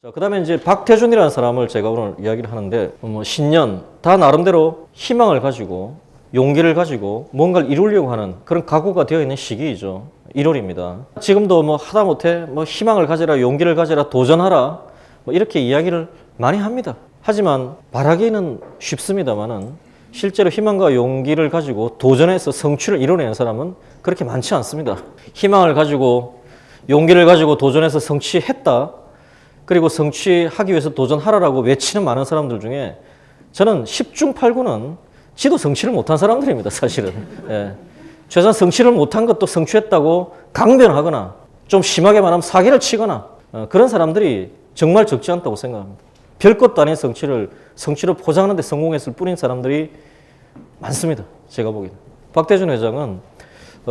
자, 그다음에 이제 박태준이라는 사람을 제가 오늘 이야기를 하는데 신년 다 나름대로 희망을 가지고 용기를 가지고 뭔가를 이루려고 하는 그런 각오가 되어 있는 시기이죠. 1월입니다. 지금도 하다못해 희망을 가져라, 용기를 가져라, 도전하라 이렇게 이야기를 많이 합니다. 하지만 말하기는 쉽습니다만은 실제로 희망과 용기를 가지고 도전해서 성취를 이뤄내는 사람은 그렇게 많지 않습니다. 희망을 가지고 용기를 가지고 도전해서 성취했다. 그리고 성취하기 위해서 도전하라라고 외치는 많은 사람들 중에 저는 10중 8구는 지도 성취를 못한 사람들입니다, 사실은. 예. 최소한 성취를 못한 것도 성취했다고 강변하거나 좀 심하게 말하면 사기를 치거나 그런 사람들이 정말 적지 않다고 생각합니다. 별것도 아닌 성취로 포장하는 데 성공했을 뿐인 사람들이 많습니다, 제가 보기에는. 박태준 회장은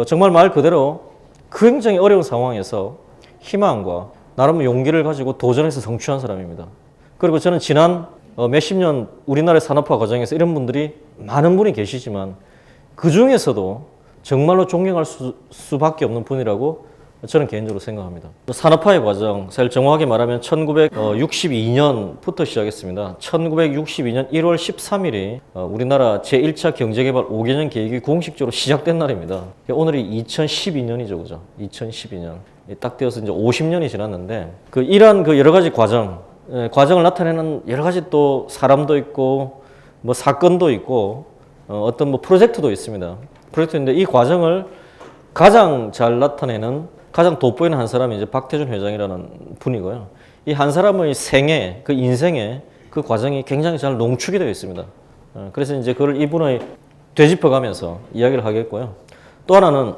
정말 말 그대로 굉장히 어려운 상황에서 희망과 나름 용기를 가지고 도전해서 성취한 사람입니다. 그리고 저는 지난 몇십 년 우리나라의 산업화 과정에서 이런 분들이 많은 분이 계시지만 그 중에서도 정말로 존경할 수밖에 없는 분이라고 저는 개인적으로 생각합니다. 산업화의 과정, 사실 정확하게 말하면 1962년부터 시작했습니다. 1962년 1월 13일이 우리나라 제1차 경제개발 5개년 계획이 공식적으로 시작된 날입니다. 오늘이 2012년이죠, 그죠? 2012년. 딱 되어서 이제 50년이 지났는데 이러한 여러 가지 과정을 나타내는 여러 가지 또 사람도 있고 사건도 있고 어떤 프로젝트도 있습니다. 프로젝트인데 이 과정을 가장 잘 나타내는 가장 돋보이는 한 사람이 이제 박태준 회장이라는 분이고요. 이 한 사람의 생애, 인생의 그 과정이 굉장히 잘 농축이 되어 있습니다. 그래서 이제 그걸 이분의 되짚어가면서 이야기를 하겠고요. 또 하나는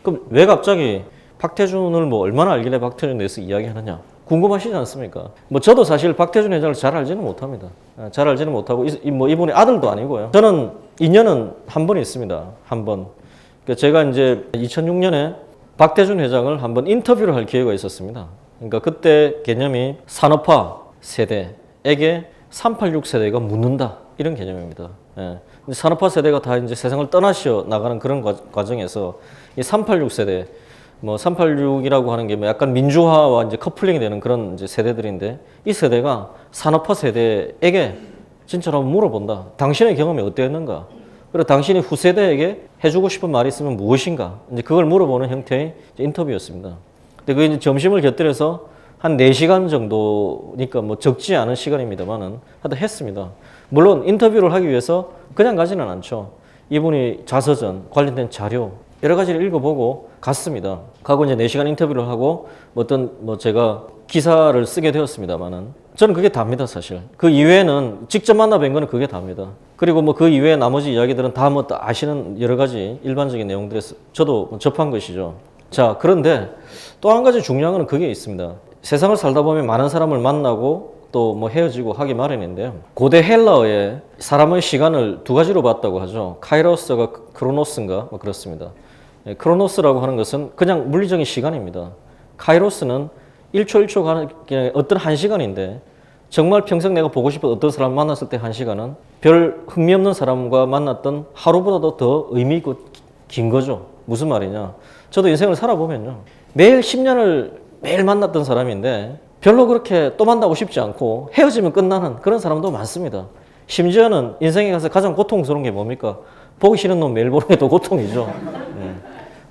그럼 왜 갑자기 박태준을 얼마나 알길래 박태준에 대해서 이야기하느냐 궁금하시지 않습니까? 저도 사실 박태준 회장을 잘 알지는 못합니다. 잘 알지는 못하고 이분의 아들도 아니고요. 저는 인연은 한 번 있습니다. 한 번. 제가 이제 2006년에 박태준 회장을 한번 인터뷰를 할 기회가 있었습니다. 그러니까 그때 개념이 산업화 세대에게 386 세대가 묻는다 이런 개념입니다. 예. 산업화 세대가 다 이제 세상을 떠나셔 나가는 그런 과정에서 이 386 세대 386이라고 하는 게 약간 민주화와 이제 커플링이 되는 그런 이제 세대들인데 이 세대가 산업화 세대에게 진짜로 한번 물어본다. 당신의 경험이 어땠는가? 그리고 당신이 후세대에게 해주고 싶은 말이 있으면 무엇인가? 이제 그걸 물어보는 형태의 인터뷰였습니다. 근데 그 이제 점심을 곁들여서 한 4시간 정도니까 적지 않은 시간입니다만은 하여튼 했습니다. 물론 인터뷰를 하기 위해서 그냥 가지는 않죠. 이분이 자서전, 관련된 자료, 여러 가지를 읽어보고 갔습니다. 가고 이제 4시간 인터뷰를 하고 제가 기사를 쓰게 되었습니다만은 저는 그게 답니다, 사실. 그 이외에는 직접 만나 뵌 거는 그게 답니다. 그리고 그 이외에 나머지 이야기들은 다 아시는 여러 가지 일반적인 내용들에서 저도 접한 것이죠. 자, 그런데 또 한 가지 중요한 건 그게 있습니다. 세상을 살다 보면 많은 사람을 만나고 또 헤어지고 하기 마련인데요. 고대 헬라어에 사람의 시간을 두 가지로 봤다고 하죠. 카이로스가 크로노스인가 그렇습니다. 크로노스라고 하는 것은 그냥 물리적인 시간입니다. 카이로스는 1초 1초 가는 어떤 한 시간인데 정말 평생 내가 보고 싶은 어떤 사람을 만났을 때 한 시간은 별 흥미없는 사람과 만났던 하루보다도 더 의미 있고 긴 거죠. 무슨 말이냐. 저도 인생을 살아보면요. 매일 10년을 매일 만났던 사람인데 별로 그렇게 또 만나고 싶지 않고 헤어지면 끝나는 그런 사람도 많습니다. 심지어는 인생에 가서 가장 고통스러운 게 뭡니까? 보기 싫은 놈 매일 보는 게 더 고통이죠.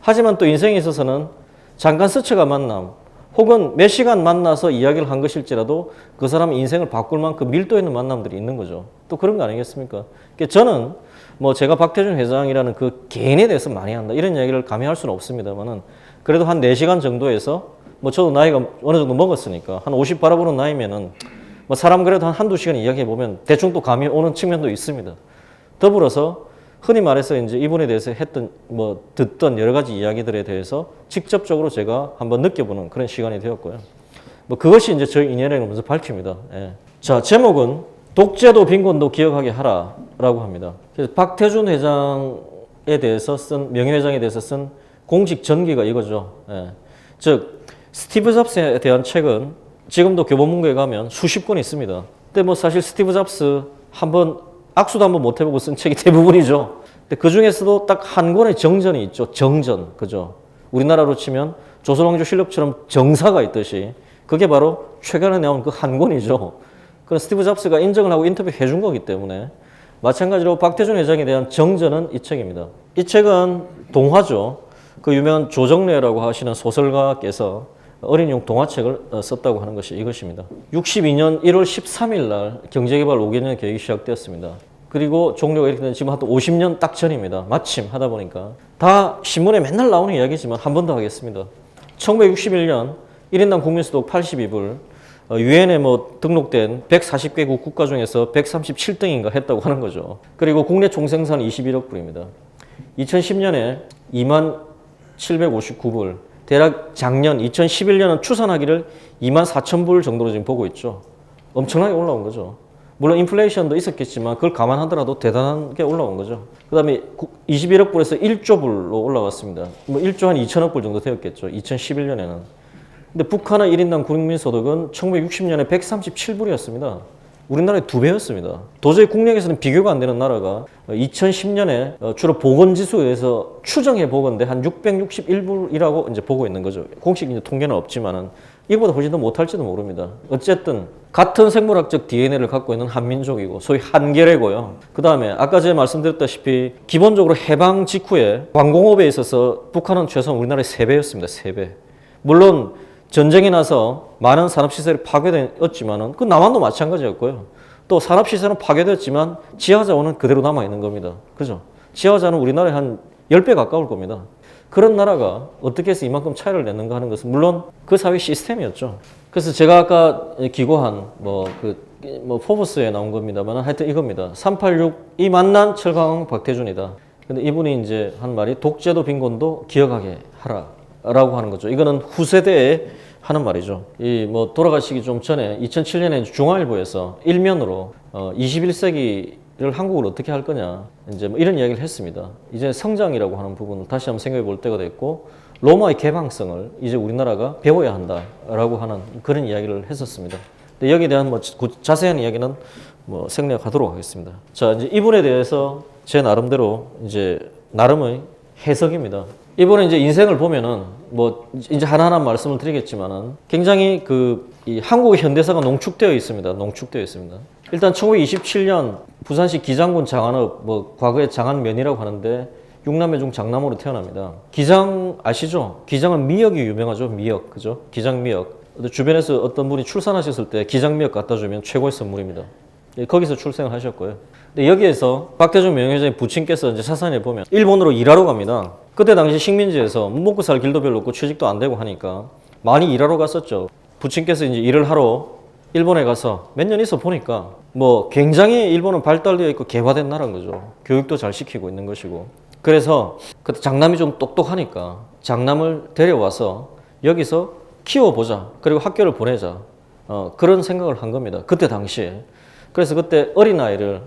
하지만 또 인생에 있어서는 잠깐 스쳐간 만남 혹은 몇 시간 만나서 이야기를 한 것일지라도 그 사람의 인생을 바꿀 만큼 밀도 있는 만남들이 있는 거죠. 또 그런 거 아니겠습니까? 저는 제가 박태준 회장이라는 그 개인에 대해서 많이 한다 이런 이야기를 감히 할 수는 없습니다만은 그래도 한 4시간 정도에서 저도 나이가 어느 정도 먹었으니까 한 50 바라보는 나이면은 사람 그래도 한 한두 시간 이야기해보면 대충 또 감이 오는 측면도 있습니다. 더불어서 흔히 말해서 이제 이분에 대해서 듣던 여러 가지 이야기들에 대해서 직접적으로 제가 한번 느껴보는 그런 시간이 되었고요. 그것이 이제 저희 인연을 먼저 밝힙니다. 예. 자, 제목은 독재도 빈곤도 기억하게 하라라고 합니다. 그래서 박태준 회장에 대해서 명예회장에 대해서 쓴 공식 전기가 이거죠. 예. 즉, 스티브 잡스에 대한 책은 지금도 교보문고에 가면 수십 권 있습니다. 근데 사실 스티브 잡스 악수도 한번 못 해보고 쓴 책이 대부분이죠. 근데 그 중에서도 딱 한 권의 정전이 있죠. 정전. 그죠? 우리나라로 치면 조선왕조 실록처럼 정사가 있듯이 그게 바로 최근에 나온 그 한 권이죠. 그건 스티브 잡스가 인정을 하고 인터뷰해 준 거기 때문에 마찬가지로 박태준 회장에 대한 정전은 이 책입니다. 이 책은 동화죠. 그 유명한 조정래라고 하시는 소설가께서 어린이용 동화책을 썼다고 하는 것이 이것입니다. 62년 1월 13일 날 경제개발 5개년 계획이 시작되었습니다. 그리고 종료가 이렇게 된 지금 한 50년 딱 전입니다. 마침 하다 보니까 다 신문에 맨날 나오는 이야기지만 한 번 더 하겠습니다. 1961년 1인당 국민소득 82불, 유엔에 뭐 등록된 140개국 국가 중에서 137등인가 했다고 하는 거죠. 그리고 국내 총생산 21억 불입니다. 2010년에 2759불, 대략 작년 2011년은 추산하기를 24,000불 정도로 지금 보고 있죠. 엄청나게 올라온 거죠. 물론 인플레이션도 있었겠지만 그걸 감안하더라도 대단하게 올라온 거죠. 그 다음에 21억 불에서 1조 불로 올라왔습니다. 뭐 1조 한 2천억 불 정도 되었겠죠. 2011년에는. 근데 북한의 1인당 국민소득은 1960년에 137불이었습니다. 우리나라의 2배였습니다. 도저히 국내에서는 비교가 안 되는 나라가 2010년에 주로 보건지수에서 추정해 보건데 한 661불이라고 이제 보고 있는 거죠. 공식 이제 통계는 없지만은 이보다 훨씬 더 못할지도 모릅니다. 어쨌든 같은 생물학적 DNA를 갖고 있는 한민족이고 소위 한계래고요. 그 다음에 아까 제가 말씀드렸다시피 기본적으로 해방 직후에 광공업에 있어서 북한은 최소한 우리나라의 3배였습니다. 3배. 물론 전쟁이 나서 많은 산업시설이 파괴되었지만은 그 남한도 마찬가지였고요. 또 산업시설은 파괴되었지만 지하자원은 그대로 남아있는 겁니다. 그죠? 지하자원은 우리나라에 한 10배 가까울 겁니다. 그런 나라가 어떻게 해서 이만큼 차이를 냈는가 하는 것은 물론 그 사회 시스템이었죠. 그래서 제가 아까 기고한 포브스에 나온 겁니다만 하여튼 이겁니다. 386이 만난 철강 박태준이다. 근데 이분이 이제 한 말이 독재도 빈곤도 기억하게 하라. 라고 하는 거죠. 이거는 후세대에 하는 말이죠. 돌아가시기 좀 전에 2007년에 중앙일보에서 일면으로 21세기를 한국을 어떻게 할 거냐 이제 뭐 이런 이야기를 했습니다. 이제 성장이라고 하는 부분을 다시 한번 생각해 볼 때가 됐고 로마의 개방성을 이제 우리나라가 배워야 한다라고 하는 그런 이야기를 했었습니다. 근데 여기에 대한 자세한 이야기는 생략하도록 하겠습니다. 자, 이제 이분에 대해서 제 나름대로 이제 나름의 해석입니다. 이번에 이제 인생을 보면은 이제 하나하나 말씀을 드리겠지만은 굉장히 이 한국의 현대사가 농축되어 있습니다. 농축되어 있습니다. 일단 1927년 부산시 기장군 장안읍 과거에 장안면이라고 하는데 6남매 중 장남으로 태어납니다. 기장 아시죠? 기장은 미역이 유명하죠. 미역. 그죠? 기장 미역. 주변에서 어떤 분이 출산하셨을 때 기장 미역 갖다 주면 최고의 선물입니다. 거기서 출생을 하셨고요. 근데 여기에서 박태준 명예회장의 부친께서 이제 사산에 보면 일본으로 일하러 갑니다. 그때 당시 식민지에서 먹고 살 길도 별로 없고 취직도 안 되고 하니까 많이 일하러 갔었죠. 부친께서 이제 일을 하러 일본에 가서 몇 년 있어 보니까 굉장히 일본은 발달되어 있고 개화된 나라인 거죠. 교육도 잘 시키고 있는 것이고. 그래서 그때 장남이 좀 똑똑하니까 장남을 데려와서 여기서 키워보자. 그리고 학교를 보내자. 그런 생각을 한 겁니다. 그때 당시에. 그래서 그때 어린아이를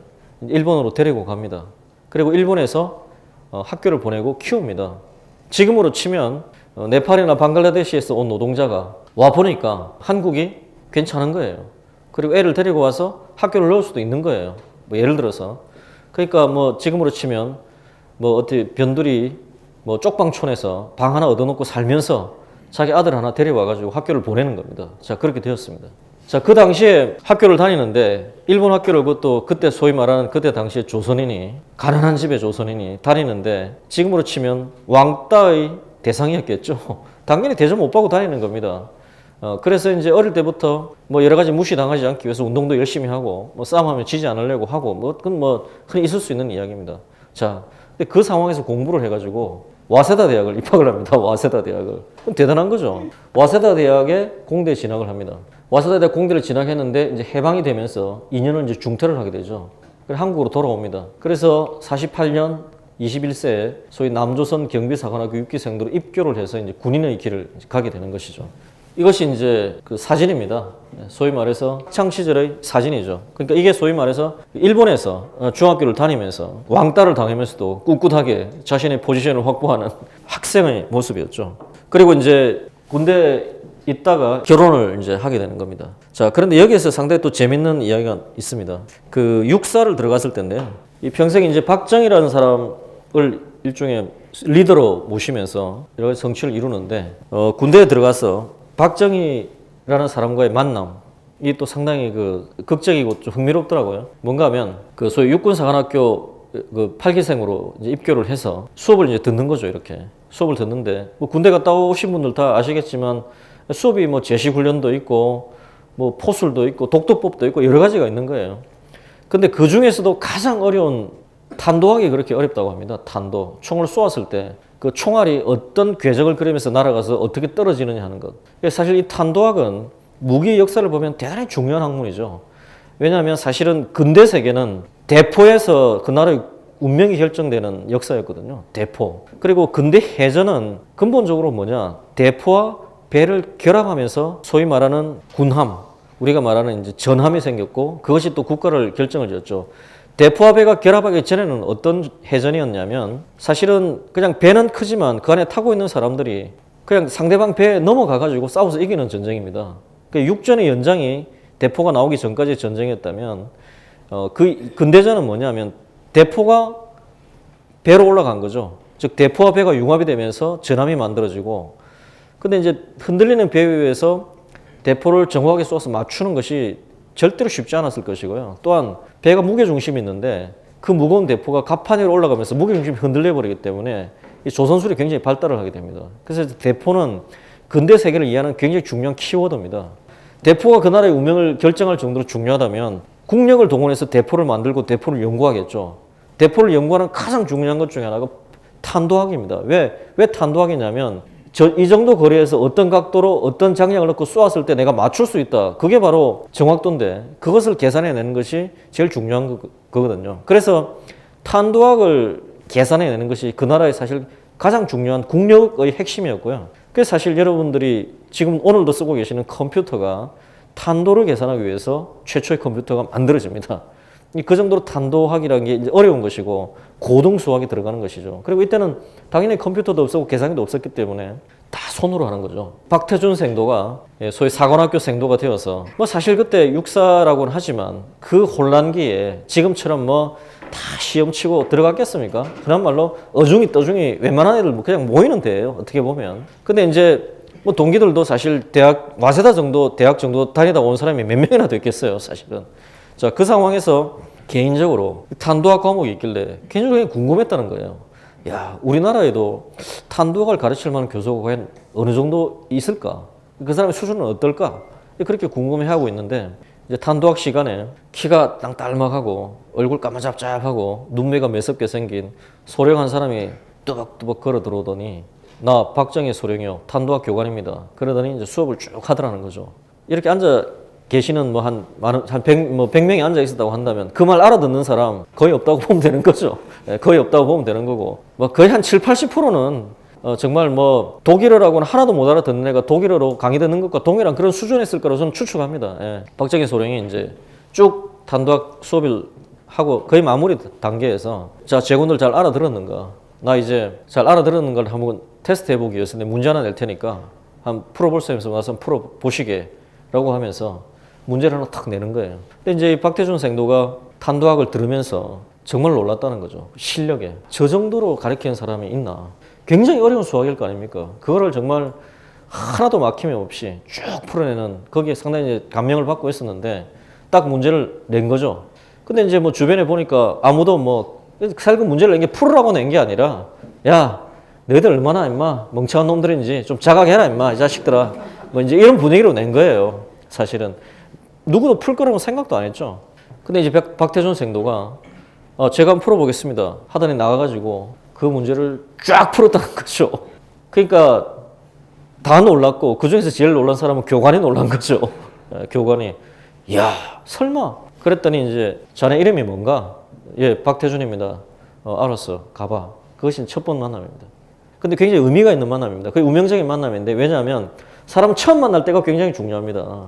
일본으로 데리고 갑니다. 그리고 일본에서 학교를 보내고 키웁니다. 지금으로 치면 네팔이나 방글라데시에서 온 노동자가 와 보니까 한국이 괜찮은 거예요. 그리고 애를 데리고 와서 학교를 넣을 수도 있는 거예요. 예를 들어서. 그러니까 지금으로 치면 어떻게 변두리 쪽방촌에서 방 하나 얻어놓고 살면서 자기 아들 하나 데려와가지고 학교를 보내는 겁니다. 자, 그렇게 되었습니다. 자, 그 당시에 학교를 다니는데 일본 학교를 그것도 그때 소위 말하는 그때 당시에 조선인이 가난한 집의 조선인이 다니는데 지금으로 치면 왕따의 대상이었겠죠. 당연히 대접 못 받고 다니는 겁니다. 그래서 이제 어릴 때부터 여러 가지 무시당하지 않기 위해서 운동도 열심히 하고 싸움하면 지지 않으려고 하고 그건 흔히 있을 수 있는 이야기입니다. 자, 근데 그 상황에서 공부를 해가지고 와세다 대학을 입학을 합니다. 와세다 대학을. 그럼 대단한 거죠. 와세다 대학에 공대 진학을 합니다. 와세다 대학 공대를 진학했는데 이제 해방이 되면서 2년을 이제 중퇴를 하게 되죠. 그래서 한국으로 돌아옵니다. 그래서 48년 21세에 소위 남조선 경비사관학교 6기생으로 입교를 해서 이제 군인의 길을 가게 되는 것이죠. 이것이 이제 그 사진입니다. 소위 말해서 학창 시절의 사진이죠. 그러니까 이게 소위 말해서 일본에서 중학교를 다니면서 왕따를 당하면서도 꿋꿋하게 자신의 포지션을 확보하는 학생의 모습이었죠. 그리고 이제 군대 있다가 결혼을 이제 하게 되는 겁니다. 자, 그런데 여기에서 상당히 또 재밌는 이야기가 있습니다. 그 육사를 들어갔을 때인데요. 이 평생에 이제 박정희라는 사람을 일종의 리더로 모시면서 여러 가지 성취를 이루는데 군대에 들어가서 박정희 라는 사람과의 만남, 이게 또 상당히 그 극적이고 좀 흥미롭더라고요. 뭔가 하면 그 소위 육군사관학교 그 8기생으로 이제 입교를 해서 수업을 이제 듣는 거죠. 이렇게 수업을 듣는데 뭐 군대 갔다 오신 분들 다 아시겠지만 수업이 뭐 제시훈련도 있고 뭐 포술도 있고 독도법도 있고 여러 가지가 있는 거예요. 근데 그 중에서도 가장 어려운 탄도하기 그렇게 어렵다고 합니다. 탄도. 총을 쏘았을 때 그 총알이 어떤 궤적을 그리면서 날아가서 어떻게 떨어지느냐 하는 것. 사실 이 탄도학은 무기 역사를 보면 대단히 중요한 학문이죠. 왜냐하면 사실은 근대 세계는 대포에서 그 나라의 운명이 결정되는 역사였거든요. 대포. 그리고 근대 해전은 근본적으로 뭐냐? 대포와 배를 결합하면서 소위 말하는 군함, 우리가 말하는 이제 전함이 생겼고 그것이 또 국가를 결정을 지었죠. 대포와 배가 결합하기 전에는 어떤 해전이었냐면 사실은 그냥 배는 크지만 그 안에 타고 있는 사람들이 그냥 상대방 배에 넘어가가지고 싸워서 이기는 전쟁입니다. 그 육전의 연장이 대포가 나오기 전까지의 전쟁이었다면 그 근대전은 뭐냐면 대포가 배로 올라간 거죠. 즉 대포와 배가 융합이 되면서 전함이 만들어지고 근데 이제 흔들리는 배 위에서 대포를 정확하게 쏘아서 맞추는 것이 절대로 쉽지 않았을 것이고요. 또한 배가 무게중심이 있는데 그 무거운 대포가 갑판 위로 올라가면서 무게중심이 흔들려 버리기 때문에 이 조선술이 굉장히 발달을 하게 됩니다. 그래서 대포는 근대 세계를 이해하는 굉장히 중요한 키워드입니다. 대포가 그 나라의 운명을 결정할 정도로 중요하다면 국력을 동원해서 대포를 만들고 대포를 연구하겠죠. 대포를 연구하는 가장 중요한 것 중에 하나가 탄도학입니다. 왜 탄도학이냐면 이 정도 거리에서 어떤 각도로 어떤 장량을 넣고 쏘았을 때 내가 맞출 수 있다. 그게 바로 정확도인데 그것을 계산해내는 것이 제일 중요한 거거든요. 그래서 탄도학을 계산해내는 것이 그 나라의 사실 가장 중요한 국력의 핵심이었고요. 그래서 사실 여러분들이 지금 오늘도 쓰고 계시는 컴퓨터가 탄도를 계산하기 위해서 최초의 컴퓨터가 만들어집니다. 그 정도로 탄도학이라는 게 이제 어려운 것이고 고등수학이 들어가는 것이죠. 그리고 이때는 당연히 컴퓨터도 없었고 계산기도 없었기 때문에 다 손으로 하는 거죠. 박태준 생도가 소위 사관학교 생도가 되어서 뭐 사실 그때 육사라고는 하지만 그 혼란기에 지금처럼 뭐 다 시험 치고 들어갔겠습니까? 그런 말로 어중이 떠중이 웬만한 애들 그냥 모이는 데예요. 어떻게 보면. 근데 이제 뭐 동기들도 사실 대학 와세다 정도 대학 정도 다니다 온 사람이 몇 명이나 됐겠어요. 사실은. 자, 그 상황에서 개인적으로 탄도학 과목이 있길래 개인적으로 궁금했다는 거예요. 야, 우리나라에도 탄도학을 가르칠 만한 교수가 과연 어느 정도 있을까? 그 사람의 수준은 어떨까? 그렇게 궁금해하고 있는데 이제 탄도학 시간에 키가 땅딸막하고 얼굴 까마잡잡하고 눈매가 매섭게 생긴 소령 한 사람이 뚜벅뚜벅 걸어 들어오더니 나 박정희 소령이요. 탄도학 교관입니다. 그러더니 이제 수업을 쭉 하더라는 거죠. 이렇게 앉아 계시는 뭐 한 100명이 앉아 있었다고 한다면 그 말 알아듣는 사람 거의 없다고 보면 되는 거죠. 거의 없다고 보면 되는 거고 뭐 거의 한 70-80%는 정말 뭐 독일어라고는 하나도 못 알아듣는 애가 독일어로 강의 듣는 것과 동일한 그런 수준이었을 거라고 저는 추측합니다. 박정희 소령이 이제 쭉 탄도학 수업을 하고 거의 마무리 단계에서 자, 제군들 잘 알아들었는가? 나 이제 잘 알아들었는 걸 한번 테스트 해보기 위해서 문제 하나 낼 테니까 한번 풀어볼 수 있으면 와서 풀어보시게 라고 하면서 문제를 하나 탁 내는 거예요. 근데 이제 박태준 생도가 탄도학을 들으면서 정말 놀랐다는 거죠. 실력에. 저 정도로 가르치는 사람이 있나. 굉장히 어려운 수학일 거 아닙니까? 그거를 정말 하나도 막힘이 없이 쭉 풀어내는 거기에 상당히 이제 감명을 받고 있었는데 딱 문제를 낸 거죠. 근데 이제 뭐 주변에 보니까 아무도 뭐 사실 그 문제를 낸 게 풀으라고 낸 게 아니라 야, 너희들 얼마나 임마 멍청한 놈들인지 좀 자각해라 임마 이 자식들아. 뭐 이제 이런 분위기로 낸 거예요. 사실은 누구도 풀 거라고 생각도 안 했죠. 근데 이제 박태준 생도가 제가 한번 풀어보겠습니다 하더니 나가가지고 그 문제를 쫙 풀었다는 거죠. 그러니까 다 놀랐고 그 중에서 제일 놀란 사람은 교관이 놀란 거죠. 교관이 야 설마 그랬더니 이제 자네 이름이 뭔가? 예, 박태준입니다. 알았어, 가봐. 그것이 첫 번 만남입니다. 근데 굉장히 의미가 있는 만남입니다. 그게 운명적인 만남인데 왜냐하면 사람은 처음 만날 때가 굉장히 중요합니다.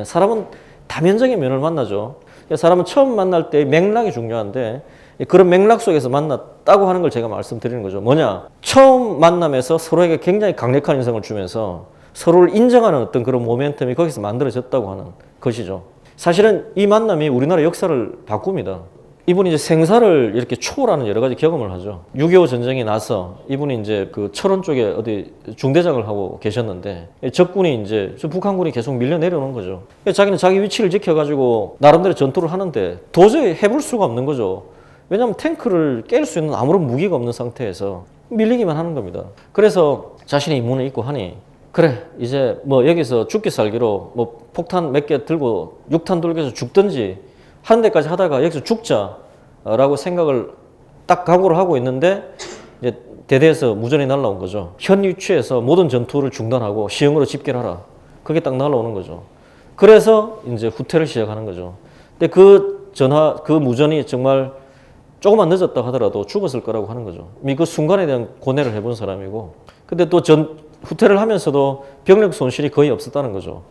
사람은 다면적인 면을 만나죠. 사람은 처음 만날 때 맥락이 중요한데 그런 맥락 속에서 만났다고 하는 걸 제가 말씀드리는 거죠. 뭐냐? 처음 만남에서 서로에게 굉장히 강력한 인상을 주면서 서로를 인정하는 어떤 그런 모멘텀이 거기서 만들어졌다고 하는 것이죠. 사실은 이 만남이 우리나라 역사를 바꿉니다. 이분이 이제 생사를 이렇게 초월하는 여러 가지 경험을 하죠. 6.25 전쟁이 나서 이분이 이제 그 철원 쪽에 어디 중대장을 하고 계셨는데 적군이 이제 북한군이 계속 밀려 내려오는 거죠. 자기는 자기 위치를 지켜가지고 나름대로 전투를 하는데 도저히 해볼 수가 없는 거죠. 왜냐하면 탱크를 깰 수 있는 아무런 무기가 없는 상태에서 밀리기만 하는 겁니다. 그래서 자신의 임무를 잊고 하니 그래 이제 뭐 여기서 죽기 살기로 뭐 폭탄 몇 개 들고 육탄 돌겨서 죽든지 하는 데까지 하다가 여기서 죽자라고 생각을 딱 각오를 하고 있는데 이제 대대에서 무전이 날라온 거죠. 현 위치에서 모든 전투를 중단하고 시흥으로 집결하라. 그게 딱 날라오는 거죠. 그래서 이제 후퇴를 시작하는 거죠. 근데 그 전화, 그 무전이 정말 조금만 늦었다 하더라도 죽었을 거라고 하는 거죠. 그 순간에 대한 고뇌를 해본 사람이고, 근데 또 후퇴를 하면서도 병력 손실이 거의 없었다는 거죠.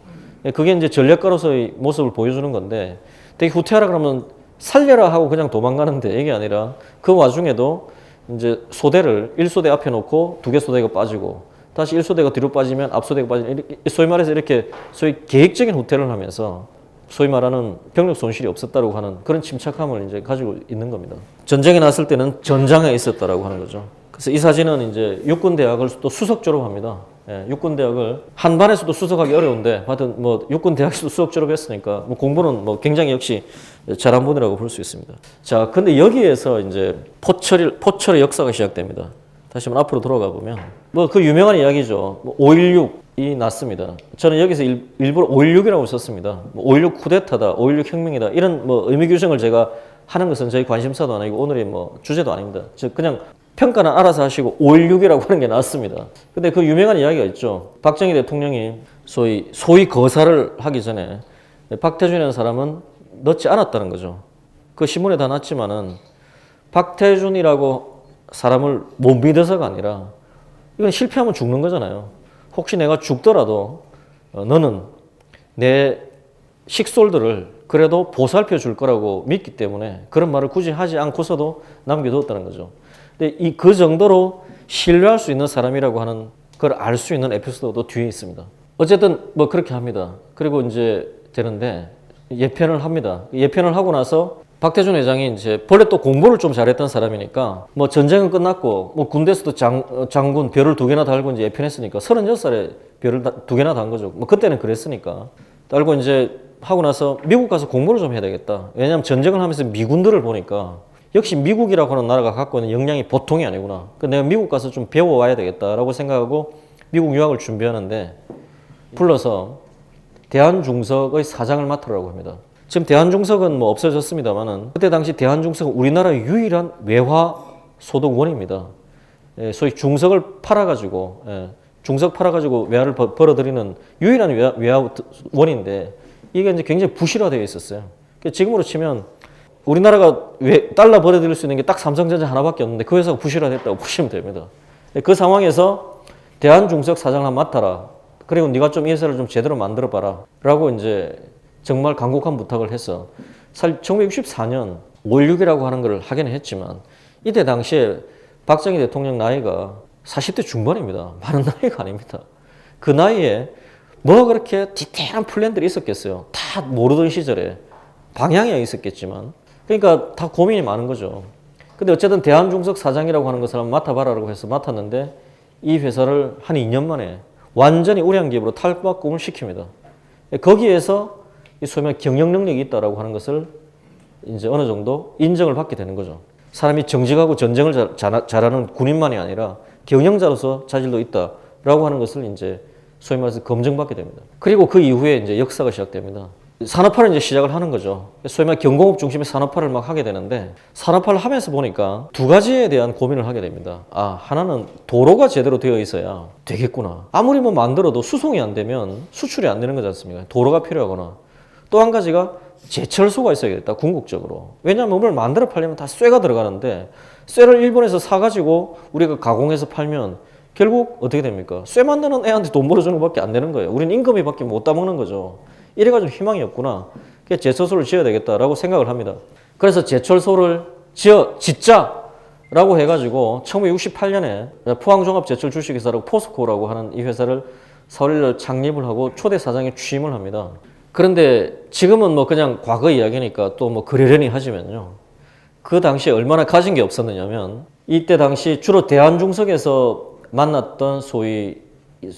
그게 이제 전략가로서의 모습을 보여주는 건데, 되게 후퇴하라 그러면 살려라 하고 그냥 도망가는데 이게 아니라 그 와중에도 이제 소대를 1소대 앞에 놓고 2개 소대가 빠지고 다시 1소대가 뒤로 빠지면 앞소대가 빠지는, 소위 말해서 이렇게 소위 계획적인 후퇴를 하면서 소위 말하는 병력 손실이 없었다고 하는 그런 침착함을 이제 가지고 있는 겁니다. 전쟁이 났을 때는 전장에 있었다라고 하는 거죠. 그래서 이 사진은 이제 육군대학을 또 수석 졸업합니다. 예, 육군대학을 한반에서도 수석하기 어려운데, 하여튼 뭐 육군대학에서도 수석 졸업했으니까 뭐 공부는 뭐 굉장히 역시 잘한 분이라고 볼 수 있습니다. 자, 근데 여기에서 이제 포철의 역사가 시작됩니다. 다시 한번 앞으로 돌아가 보면 뭐 그 유명한 이야기죠. 5.16이 났습니다. 저는 여기서 일부러 5.16이라고 썼습니다. 5.16 쿠데타다, 5.16 혁명이다 이런 뭐 의미 규정을 제가 하는 것은 저희 관심사도 아니고 오늘의 뭐 주제도 아닙니다. 즉 그냥 평가는 알아서 하시고 5.16이라고 하는 게 낫습니다. 근데 그 유명한 이야기가 있죠. 박정희 대통령이 소위 거사를 하기 전에 박태준이라는 사람은 넣지 않았다는 거죠. 그 신문에 다 났지만은 박태준이라고 사람을 못 믿어서가 아니라 이건 실패하면 죽는 거잖아요. 혹시 내가 죽더라도 너는 내 식솔들을 그래도 보살펴 줄 거라고 믿기 때문에 그런 말을 굳이 하지 않고서도 남겨두었다는 거죠. 근데 그 정도로 신뢰할 수 있는 사람이라고 하는 걸 알 수 있는 에피소드도 뒤에 있습니다. 어쨌든 뭐 그렇게 합니다. 그리고 이제 되는데 예편을 합니다. 예편을 하고 나서 박태준 회장이 이제 본래 또 공부를 좀 잘했던 사람이니까 뭐 전쟁은 끝났고 뭐 군대에서도 장군 별을 2개나 달고 이제 예편했으니까 36살에 별을 2개나 단 거죠. 뭐 그때는 그랬으니까 달고 이제 하고 나서 미국 가서 공부를 좀 해야 되겠다. 왜냐하면 전쟁을 하면서 미군들을 보니까 역시 미국이라고 하는 나라가 갖고 있는 역량이 보통이 아니구나. 내가 미국 가서 좀 배워와야 되겠다라고 생각하고 미국 유학을 준비하는데 불러서 대한중석의 사장을 맡으라고 합니다. 지금 대한중석은 뭐 없어졌습니다만은 그때 당시 대한중석은 우리나라의 유일한 외화 소득원입니다. 소위 중석을 팔아가지고 중석 팔아가지고 외화를 벌어들이는 유일한 외화원인데 이게 이제 굉장히 부실화되어 있었어요. 지금으로 치면 우리나라가 달러 벌어들일 수 있는 게 딱 삼성전자 하나밖에 없는데 그 회사가 부실화됐다고 보시면 됩니다. 그 상황에서 대한중석 사장을 한번 맡아라. 그리고 네가 좀 이 회사를 좀 제대로 만들어봐라. 라고 이제 정말 간곡한 부탁을 해서 사실 1964년 5.16이라고 하는 걸 하기는 했지만 이때 당시에 박정희 대통령 나이가 40대 중반입니다. 많은 나이가 아닙니다. 그 나이에 뭐 그렇게 디테일한 플랜들이 있었겠어요. 다 모르던 시절에 방향이 있었겠지만 그러니까 다 고민이 많은 거죠. 근데 어쨌든 대한중석 사장이라고 하는 것을 한번 맡아봐라라고 해서 맡았는데 이 회사를 한 2년 만에 완전히 우량기업으로 탈바꿈을 시킵니다. 거기에서 소위 말해 경영 능력이 있다라고 하는 것을 이제 어느 정도 인정을 받게 되는 거죠. 사람이 정직하고 전쟁을 잘하는 군인만이 아니라 경영자로서 자질도 있다라고 하는 것을 이제 소위 말해서 검증받게 됩니다. 그리고 그 이후에 이제 역사가 시작됩니다. 산업화를 이제 시작을 하는 거죠. 소위 말해 경공업 중심의 산업화를 막 하게 되는데 산업화를 하면서 보니까 2가지에 대한 고민을 하게 됩니다. 하나는 도로가 제대로 되어 있어야 되겠구나. 아무리 뭐 만들어도 수송이 안 되면 수출이 안 되는 거지 않습니까? 도로가 필요하거나 또 한 가지가 제철소가 있어야겠다. 궁극적으로. 왜냐하면 뭘 만들어 팔려면 다 쇠가 들어가는데 쇠를 일본에서 사가지고 우리가 가공해서 팔면 결국 어떻게 됩니까? 쇠 만드는 애한테 돈 벌어주는 것밖에 안 되는 거예요. 우리는 임금이 밖에 못 따먹는 거죠. 이래가지고 희망이 없구나. 그래서 제철소를 지어야 되겠다라고 생각을 합니다. 그래서 제철소를 짓자라고 해가지고 1968년에 포항종합제철주식회사라고 포스코라고 하는 이 회사를 서울에 창립을 하고 초대 사장에 취임을 합니다. 그런데 지금은 뭐 그냥 과거 이야기니까 또 뭐 그러려니 하지만요. 그 당시에 얼마나 가진 게 없었느냐면 이때 당시 주로 대한중석에서 만났던 소위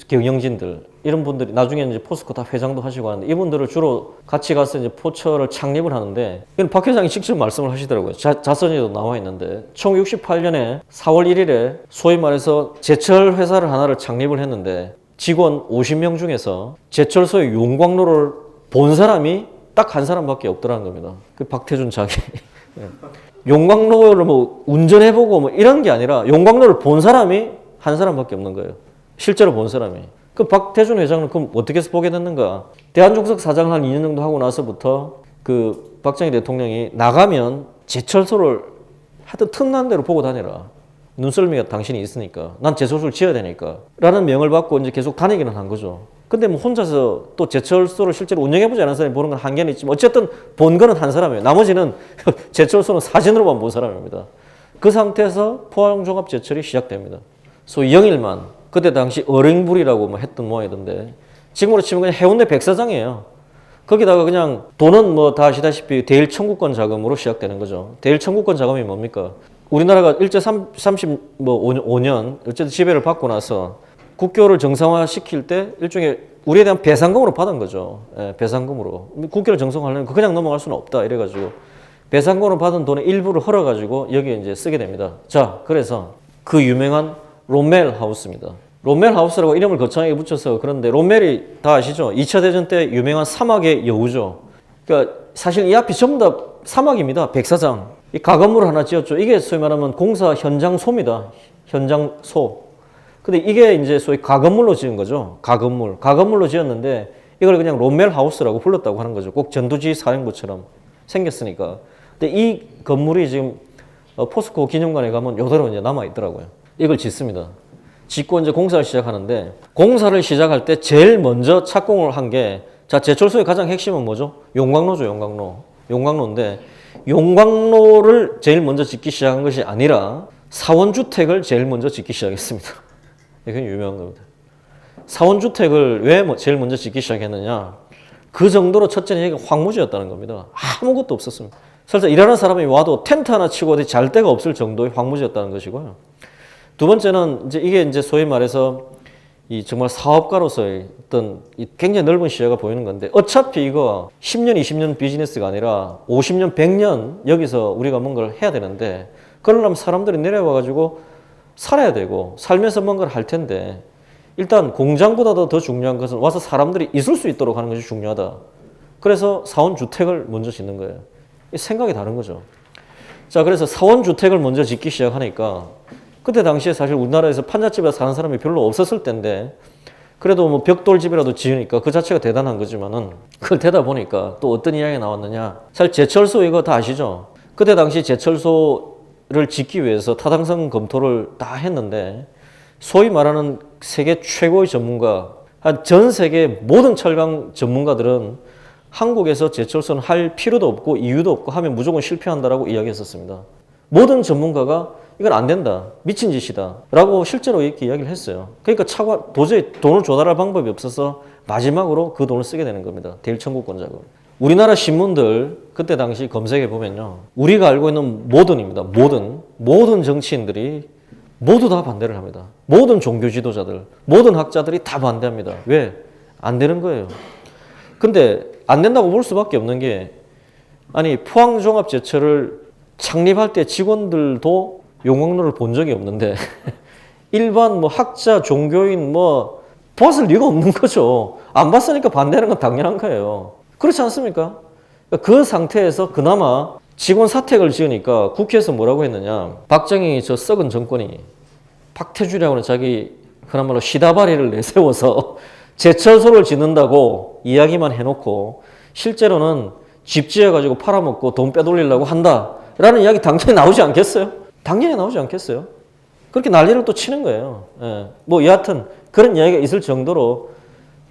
경영진들 이런 분들이 나중에 이제 포스코 다 회장도 하시고 하는데 이분들을 주로 같이 가서 이제 포철을 창립을 하는데 이건 박 회장이 직접 말씀을 하시더라고요. 자서전에도 나와 있는데 1968년에 4월 1일에 소위 말해서 제철 회사를 하나를 창립을 했는데 직원 50명 중에서 제철소의 용광로를 본 사람이 딱 한 사람밖에 없더라는 겁니다. 그 박태준 자기. 용광로를 뭐 운전해보고 뭐 이런 게 아니라 용광로를 본 사람이 한 사람밖에 없는 거예요. 실제로 본 사람이. 그 박태준 회장은 그럼 어떻게 해서 보게 됐는가? 대한중석 사장을 한 2년 정도 하고 나서부터 그 박정희 대통령이 나가면 제철소를 하여튼 틈난 대로 보고 다니라. 눈썰미가 당신이 있으니까. 난 제철소를 지어야 되니까. 라는 명을 받고 이제 계속 다니기는 한 거죠. 근데 뭐 혼자서 또 제철소를 실제로 운영해보지 않은 사람이 보는 건 한계는 있지만 어쨌든 본 거는 한 사람이에요. 나머지는 제철소는 사진으로만 본 사람입니다. 그 상태에서 포항종합제철이 시작됩니다. 소위 영일만, 그때 당시 어랭불이라고 뭐 했던 모양이던데 지금으로 치면 그냥 해운대 백사장이에요. 거기다가 그냥 돈은 뭐 다 아시다시피 대일 청구권 자금으로 시작되는 거죠. 대일 청구권 자금이 뭡니까? 우리나라가 일제 35년 어쨌든 지배를 받고 나서 국교를 정상화 시킬 때 일종의 우리에 대한 배상금으로 받은 거죠. 예, 배상금으로. 국교를 정상화하려면 그냥 넘어갈 수는 없다. 이래가지고 배상금으로 받은 돈의 일부를 헐어가지고 여기에 이제 쓰게 됩니다. 자, 그래서 그 유명한 롬멜 하우스입니다. 롬멜 하우스라고 이름을 거창하게 붙여서 그런데 롬멜이 다 아시죠? 2차 대전 때 유명한 사막의 여우죠. 그러니까 사실 이 앞이 전부 다 사막입니다. 백사장. 이 가건물 하나 지었죠. 이게 소위 말하면 공사 현장소입니다. 현장소. 근데 이게 이제 소위 가건물로 지은 거죠. 가건물. 가건물로 지었는데 이걸 그냥 롬멜 하우스라고 불렀다고 하는 거죠. 꼭 전두지 사령부처럼 생겼으니까. 근데 이 건물이 지금 포스코 기념관에 가면 요대로 이제 남아있더라고요. 이걸 짓습니다. 짓고 이제 공사를 시작하는데 공사를 시작할 때 제일 먼저 착공을 한 게 자, 제철소의 가장 핵심은 뭐죠? 용광로죠, 용광로. 용광로인데 용광로를 제일 먼저 짓기 시작한 것이 아니라 사원주택을 제일 먼저 짓기 시작했습니다. 이게 유명한 겁니다. 사원주택을 왜 제일 먼저 짓기 시작했느냐? 그 정도로 첫째는 여기가 황무지였다는 겁니다. 아무것도 없었습니다. 설사 일하는 사람이 와도 텐트 하나 치고 어디 잘 데가 없을 정도의 황무지였다는 것이고요. 두 번째는 이제 이게 이제 소위 말해서 이 정말 사업가로서의 어떤 이 굉장히 넓은 시야가 보이는 건데 어차피 이거 10년, 20년 비즈니스가 아니라 50년, 100년 여기서 우리가 뭔가를 해야 되는데 그러려면 사람들이 내려와 가지고 살아야 되고 살면서 뭔가를 할 텐데 일단 공장보다도 더 중요한 것은 와서 사람들이 있을 수 있도록 하는 것이 중요하다. 그래서 사원주택을 먼저 짓는 거예요. 생각이 다른 거죠. 자, 그래서 사원주택을 먼저 짓기 시작하니까 그때 당시에 사실 우리나라에서 판잣집에 사는 사람이 별로 없었을 텐데 그래도 뭐 벽돌집이라도 지으니까 그 자체가 대단한 거지만은 그걸 되다 보니까 또 어떤 이야기가 나왔느냐. 사실 제철소 이거 다 아시죠? 그때 당시 제철소를 짓기 위해서 타당성 검토를 다 했는데 소위 말하는 세계 최고의 전문가, 전 세계 모든 철강 전문가들은 한국에서 제철소는 할 필요도 없고 이유도 없고 하면 무조건 실패한다라고 이야기했었습니다. 모든 전문가가 이건 안 된다. 미친 짓이다. 라고 실제로 이렇게 이야기를 했어요. 그러니까 도저히 돈을 조달할 방법이 없어서 마지막으로 그 돈을 쓰게 되는 겁니다. 대일 청구권 자금. 우리나라 신문들 그때 당시 검색해 보면요. 우리가 알고 있는 모든입니다. 모든 정치인들이 모두 다 반대를 합니다. 모든 종교 지도자들, 모든 학자들이 다 반대합니다. 왜? 안 되는 거예요. 근데 안 된다고 볼 수밖에 없는 게 아니 포항종합제철을 창립할 때 직원들도 용광로를 본 적이 없는데 일반 뭐 학자, 종교인 뭐 봤을 리가 없는 거죠. 안 봤으니까 반대하는 건 당연한 거예요. 그렇지 않습니까? 그 상태에서 그나마 직원 사택을 지으니까 국회에서 뭐라고 했느냐. 박정희 저 썩은 정권이 박태준이라고 하는 자기 그나마로 시다바리를 내세워서 제철소를 짓는다고 이야기만 해놓고 실제로는 집 지어가지고 팔아먹고 돈 빼돌리려고 한다라는 이야기 당연히 나오지 않겠어요? 당연히 나오지 않겠어요? 그렇게 난리를 또 치는 거예요. 예. 뭐 여하튼 그런 이야기가 있을 정도로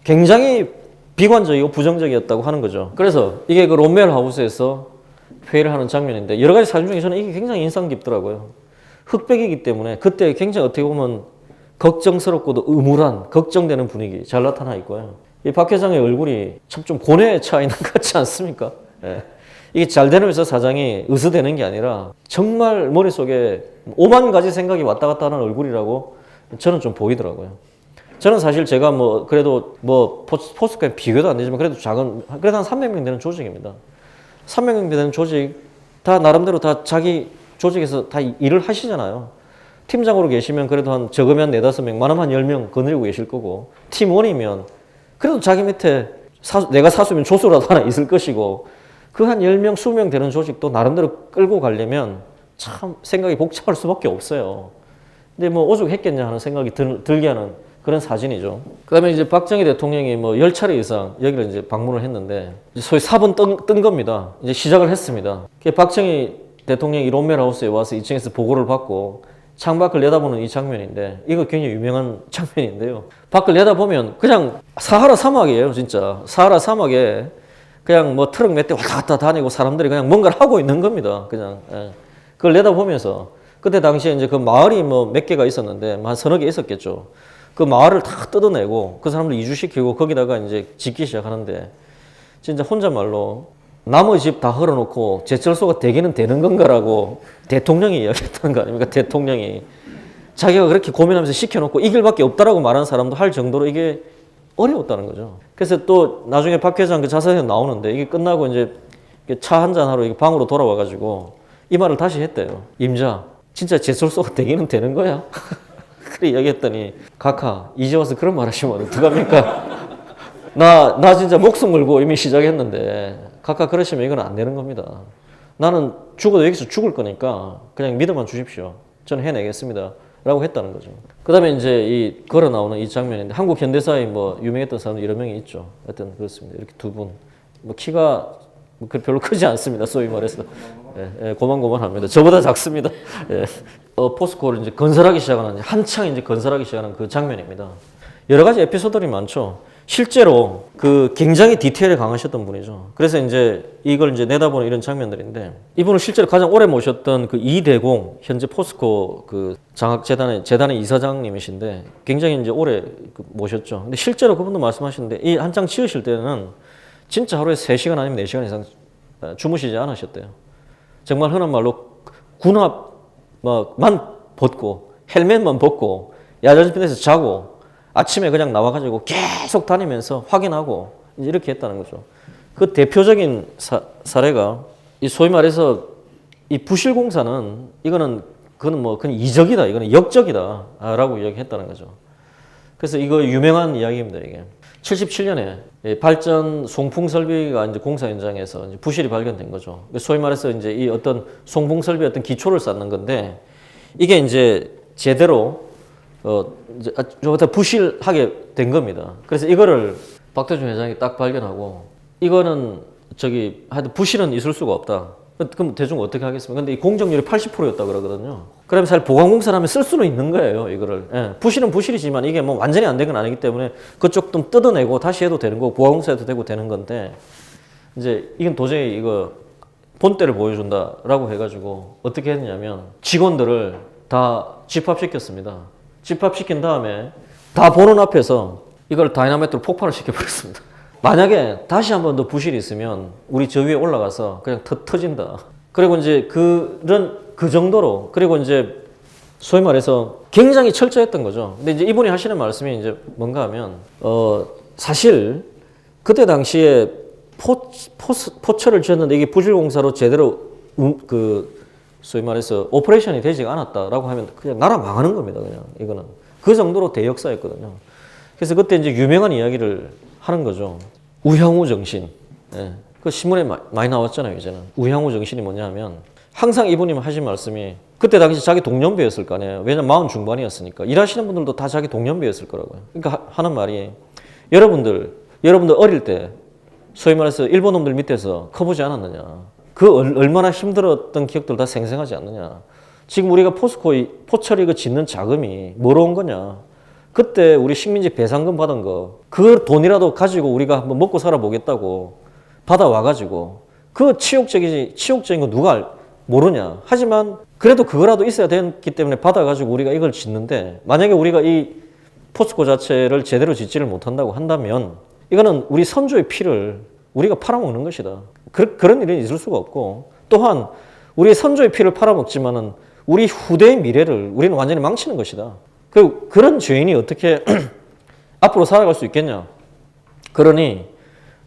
굉장히 비관적이고 부정적이었다고 하는 거죠. 그래서 이게 그 롬멜 하우스에서 회의를 하는 장면인데 여러 가지 사진 중에 저는 이게 굉장히 인상 깊더라고요. 흑백이기 때문에 그때 굉장히 어떻게 보면 걱정스럽고도 음울한 걱정되는 분위기 잘 나타나 있고요. 이 박 회장의 얼굴이 참 좀 고뇌에 차 있는 것 같지 않습니까? 예. 이게 잘 되는 회사 사장이 으스대는 게 아니라 정말 머릿속에 5만 가지 생각이 왔다 갔다 하는 얼굴이라고 저는 좀 보이더라고요. 저는 사실 제가 뭐 그래도 뭐 포스코에 비교도 안 되지만 그래도 그래도 한 300명 되는 조직입니다. 300명 되는 조직 다 나름대로 다 자기 조직에서 다 일을 하시잖아요. 팀장으로 계시면 그래도 한 적으면 4, 5명, 많으면 한 10명 거느리고 계실 거고 팀원이면 그래도 자기 밑에 내가 사수면 조수라도 하나 있을 것이고 그 한 10명, 20명 되는 조직도 나름대로 끌고 가려면 참 생각이 복잡할 수밖에 없어요. 근데 뭐 오죽했겠냐 하는 생각이 들게 하는 그런 사진이죠. 그 다음에 이제 박정희 대통령이 뭐 10차례 이상 여기를 이제 방문을 했는데 소위 4번 뜬 겁니다. 이제 시작을 했습니다. 박정희 대통령이 롬멜하우스에 와서 2층에서 보고를 받고 창밖을 내다보는 이 장면인데 이거 굉장히 유명한 장면인데요. 밖을 내다보면 그냥 사하라 사막이에요. 진짜 사하라 사막에 그냥 뭐 트럭 몇 대 왔다 갔다 다니고 사람들이 그냥 뭔가를 하고 있는 겁니다. 그냥 그걸 내다보면서 그때 당시에 이제 그 마을이 뭐 몇 개가 있었는데 한 서너 개 있었겠죠. 그 마을을 다 뜯어내고 그 사람들 이주시키고 거기다가 이제 짓기 시작하는데 진짜 혼잣말로 나머지 집 다 헐어놓고 제철소가 되기는 되는 건가라고 대통령이 이야기했다는 거 아닙니까? 대통령이 자기가 그렇게 고민하면서 시켜놓고 이 길밖에 없다라고 말하는 사람도 할 정도로 이게 어려웠다는 거죠. 그래서 또 나중에 박 회장 그 자서전에 나오는데 이게 끝나고 이제 차 한잔하러 방으로 돌아와가지고 이 말을 다시 했대요. 임자, 진짜 제철소가 되기는 되는 거야? 그래 이야기했더니 각하 이제 와서 그런 말 하시면 어떡합니까? 나 진짜 목숨 걸고 이미 시작했는데 각하 그러시면 이건 안 되는 겁니다. 나는 죽어도 여기서 죽을 거니까 그냥 믿어만 주십시오. 저는 해내겠습니다. 라고 했다는 거죠. 그 다음에 이제 이 걸어 나오는 이 장면인데 한국 현대사에 뭐 유명했던 사람 여러 명이 있죠. 하여튼 그렇습니다. 이렇게 두 분. 뭐 키가 별로 크지 않습니다. 소위 말해서. 고만고만합니다. 저보다 작습니다. 포스코를 이제 건설하기 시작하는, 한창 이제 건설하기 시작하는 그 장면입니다. 여러 가지 에피소드들이 많죠. 실제로 그 굉장히 디테일에 강하셨던 분이죠. 그래서 이제 이걸 이제 내다보는 이런 장면들인데 이분을 실제로 가장 오래 모셨던 그 이대공 현재 포스코 그 재단의 이사장님이신데 굉장히 이제 오래 모셨죠. 근데 실제로 그분도 말씀하시는데 이 한창 치우실 때는 진짜 하루에 3시간 아니면 4시간 이상 주무시지 않으셨대요. 정말 흔한 말로 군합만 벗고 헬멧만 벗고 야전편에서 자고 아침에 그냥 나와가지고 계속 다니면서 확인하고 이렇게 했다는 거죠. 그 대표적인 사례가 이 소위 말해서 이 부실공사는 그건 이적이다, 이거는 역적이다라고 이야기했다는 거죠. 그래서 이거 유명한 이야기입니다. 이게 77년에 발전 송풍 설비가 이제 공사 현장에서 이제 부실이 발견된 거죠. 소위 말해서 이제 이 어떤 송풍 설비 어떤 기초를 쌓는 건데 이게 이제 제대로 이제 좀 부실하게 된 겁니다. 그래서 이거를 박대중 회장이 딱 발견하고 이거는 하여튼 부실은 있을 수가 없다. 그럼 대충 어떻게 하겠습니까? 근데 이 공정률이 80%였다 그러거든요. 그러면 사실 보강공사를 하면 쓸 수는 있는 거예요, 이거를. 부실은 부실이지만 이게 뭐 완전히 안 된 건 아니기 때문에 그쪽 좀 뜯어내고 다시 해도 되는 거고 보강공사 해도 되고 되는 건데 이제 이건 도저히 이거 본때를 보여준다라고 해가지고 어떻게 했냐면 직원들을 다 집합시켰습니다. 집합시킨 다음에 다 보는 앞에서 이걸 다이나마이트로 폭발을 시켜버렸습니다. 만약에 다시 한 번 더 부실이 있으면 우리 저 위에 올라가서 그냥 터진다. 그리고 이제 그 정도로 그리고 이제 소위 말해서 굉장히 철저했던 거죠. 근데 이제 이분이 하시는 말씀이 이제 뭔가 하면 사실 그때 당시에 포철을 지었는데 이게 부실공사로 제대로 소위 말해서 오퍼레이션이 되지 않았다라고 하면 그냥 나라 망하는 겁니다. 그냥 이거는 그 정도로 대역사였거든요. 그래서 그때 이제 유명한 이야기를 하는 거죠. 우향우 정신. 그 신문에 많이 나왔잖아요. 이제는 우향우 정신이 뭐냐면 항상 이분이 하신 말씀이 그때 당시 자기 동년배였을 거 아니에요. 왜냐면 40 중반이었으니까 일하시는 분들도 다 자기 동년배였을 거라고요. 그러니까 하는 말이 여러분들 어릴 때 소위 말해서 일본 놈들 밑에서 커보지 않았느냐. 그 얼마나 힘들었던 기억들 다 생생하지 않느냐. 지금 우리가 포철이 그 짓는 자금이 뭐로 온 거냐. 그때 우리 식민지 배상금 받은 거, 그 돈이라도 가지고 우리가 한번 먹고 살아보겠다고 받아와가지고 그 치욕적인 거 누가 모르냐. 하지만 그래도 그거라도 있어야 됐기 때문에 받아가지고 우리가 이걸 짓는데 만약에 우리가 이 포스코 자체를 제대로 짓지를 못한다고 한다면 이거는 우리 선조의 피를 우리가 팔아먹는 것이다. 그런 일은 있을 수가 없고, 또한 우리의 선조의 피를 팔아먹지만은 우리 후대의 미래를 우리는 완전히 망치는 것이다. 그런 죄인이 어떻게 앞으로 살아갈 수 있겠냐. 그러니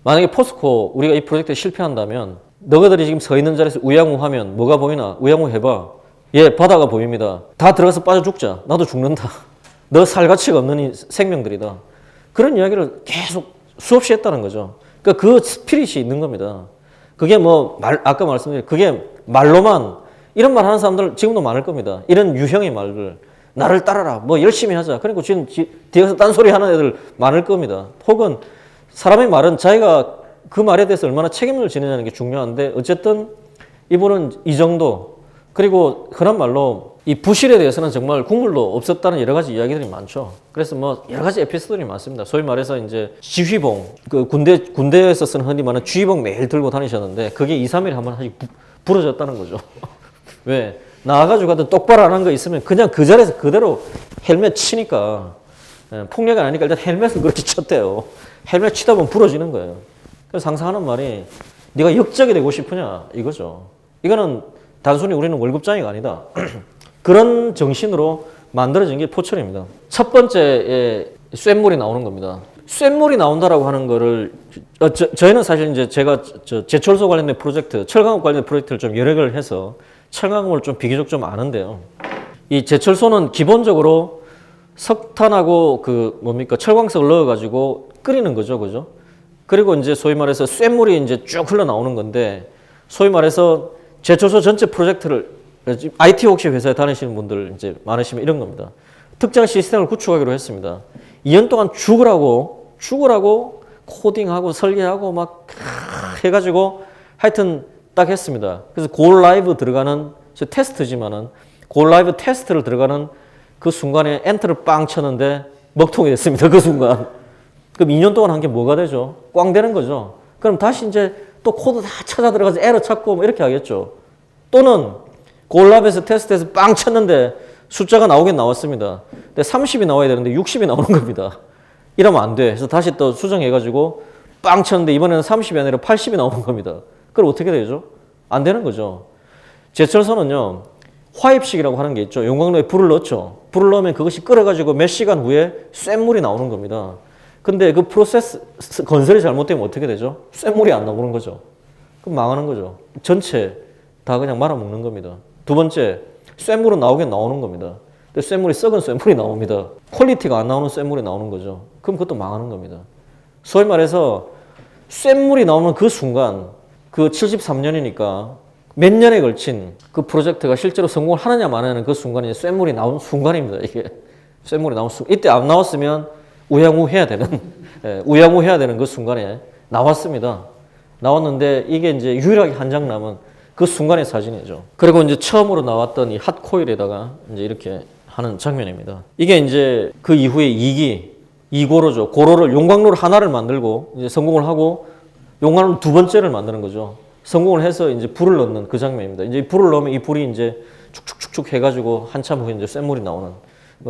만약에 포스코 우리가 이 프로젝트에 실패한다면 너희들이 지금 서 있는 자리에서 우양우하면 뭐가 보이나? 우양우 해봐. 예, 바다가 보입니다. 다 들어가서 빠져 죽자. 나도 죽는다. 너 살 가치가 없는 생명들이다. 그런 이야기를 계속 수없이 했다는 거죠. 그러니까 그 스피릿이 있는 겁니다. 그게 아까 말씀드린 그게 말로만 이런 말 하는 사람들 지금도 많을 겁니다. 이런 유형의 말들. 나를 따라라. 뭐 열심히 하자. 그리고 지금 뒤에서 딴소리 하는 애들 많을 겁니다. 혹은 사람의 말은 자기가 그 말에 대해서 얼마나 책임을 지느냐는 게 중요한데 어쨌든 이분은 이 정도. 그리고 흔한 말로 이 부실에 대해서는 정말 국물도 없었다는 여러 가지 이야기들이 많죠. 그래서 여러 가지 에피소드들이 많습니다. 소위 말해서 이제 지휘봉, 그 군대에서 쓰는 흔히 말하는 지휘봉 매일 들고 다니셨는데 그게 2, 3일에 한 번씩 부러졌다는 거죠. 왜? 나와가지고 가도 똑바로 안 한 거 있으면 그냥 그 자리에서 그대로 헬멧 치니까 폭력이 아니니까 일단 헬멧을 그렇게 쳤대요. 헬멧 치다 보면 부러지는 거예요. 그래서 상상하는 말이 네가 역적이 되고 싶으냐 이거죠. 이거는 단순히 우리는 월급장이가 아니다. 그런 정신으로 만들어진 게 포철입니다. 첫 번째에 쇳물이 나오는 겁니다. 쇳물이 나온다라고 하는 거를 저희는 사실 이제 제가 제철소 관련된 프로젝트, 철강업 관련된 프로젝트를 좀 여러 개를 해서 철강업을 좀 비교적 좀 아는데요. 이 제철소는 기본적으로 석탄하고 철광석을 넣어가지고 끓이는 거죠, 그죠? 그리고 이제 소위 말해서 쇳물이 이제 쭉 흘러나오는 건데 소위 말해서 제철소 전체 프로젝트를 IT 혹시 회사에 다니시는 분들 이제 많으시면 이런 겁니다. 특정 시스템을 구축하기로 했습니다. 2년 동안 죽으라고 코딩하고 설계하고 막 해가지고 하여튼 딱 했습니다. 그래서 고 라이브 들어가는 테스트지만은 고 라이브 테스트를 들어가는 그 순간에 엔터를 빵 쳤는데 먹통이 됐습니다. 그 순간. 그럼 2년 동안 한 게 뭐가 되죠? 꽝 되는 거죠. 그럼 다시 이제 또 코드 다 찾아 들어가서 에러 찾고 이렇게 하겠죠. 또는 골랍에서 테스트해서 빵 쳤는데 숫자가 나오긴 나왔습니다. 근데 30이 나와야 되는데 60이 나오는 겁니다. 이러면 안 돼. 그래서 다시 또 수정해가지고 빵 쳤는데 이번에는 30이 아니라 80이 나오는 겁니다. 그럼 어떻게 되죠? 안 되는 거죠. 제철소는요, 화입식이라고 하는 게 있죠. 용광로에 불을 넣죠. 불을 넣으면 그것이 끓어가지고 몇 시간 후에 쇳물이 나오는 겁니다. 근데 그 프로세스 건설이 잘못되면 어떻게 되죠? 쇳물이 안 나오는 거죠. 그럼 망하는 거죠. 전체 다 그냥 말아먹는 겁니다. 두 번째, 쇳물은 나오긴 나오는 겁니다. 근데 쇳물이 썩은 쇳물이 나옵니다. 퀄리티가 안 나오는 쇳물이 나오는 거죠. 그럼 그것도 망하는 겁니다. 소위 말해서 쇳물이 나오는 그 순간, 그 73년이니까 몇 년에 걸친 그 프로젝트가 실제로 성공을 하느냐 마느냐는 그 순간이 쇳물이 나온 순간입니다. 이게 쇳물이 나온 순간. 이때 안 나왔으면 우양우해야 되는 우양우해야 되는 그 순간에 나왔습니다. 나왔는데 이게 이제 유일하게 한 장 남은 그 순간의 사진이죠. 그리고 이제 처음으로 나왔던 이 핫코일에다가 이제 이렇게 하는 장면입니다. 이게 이제 그 이후에 2기, 2고로죠. 고로를 용광로를 하나를 만들고 이제 성공을 하고 용광로 두 번째를 만드는 거죠. 성공을 해서 이제 불을 넣는 그 장면입니다. 이제 불을 넣으면 이 불이 이제 축축축축 해가지고 한참 후에 이제 쇳물이 나오는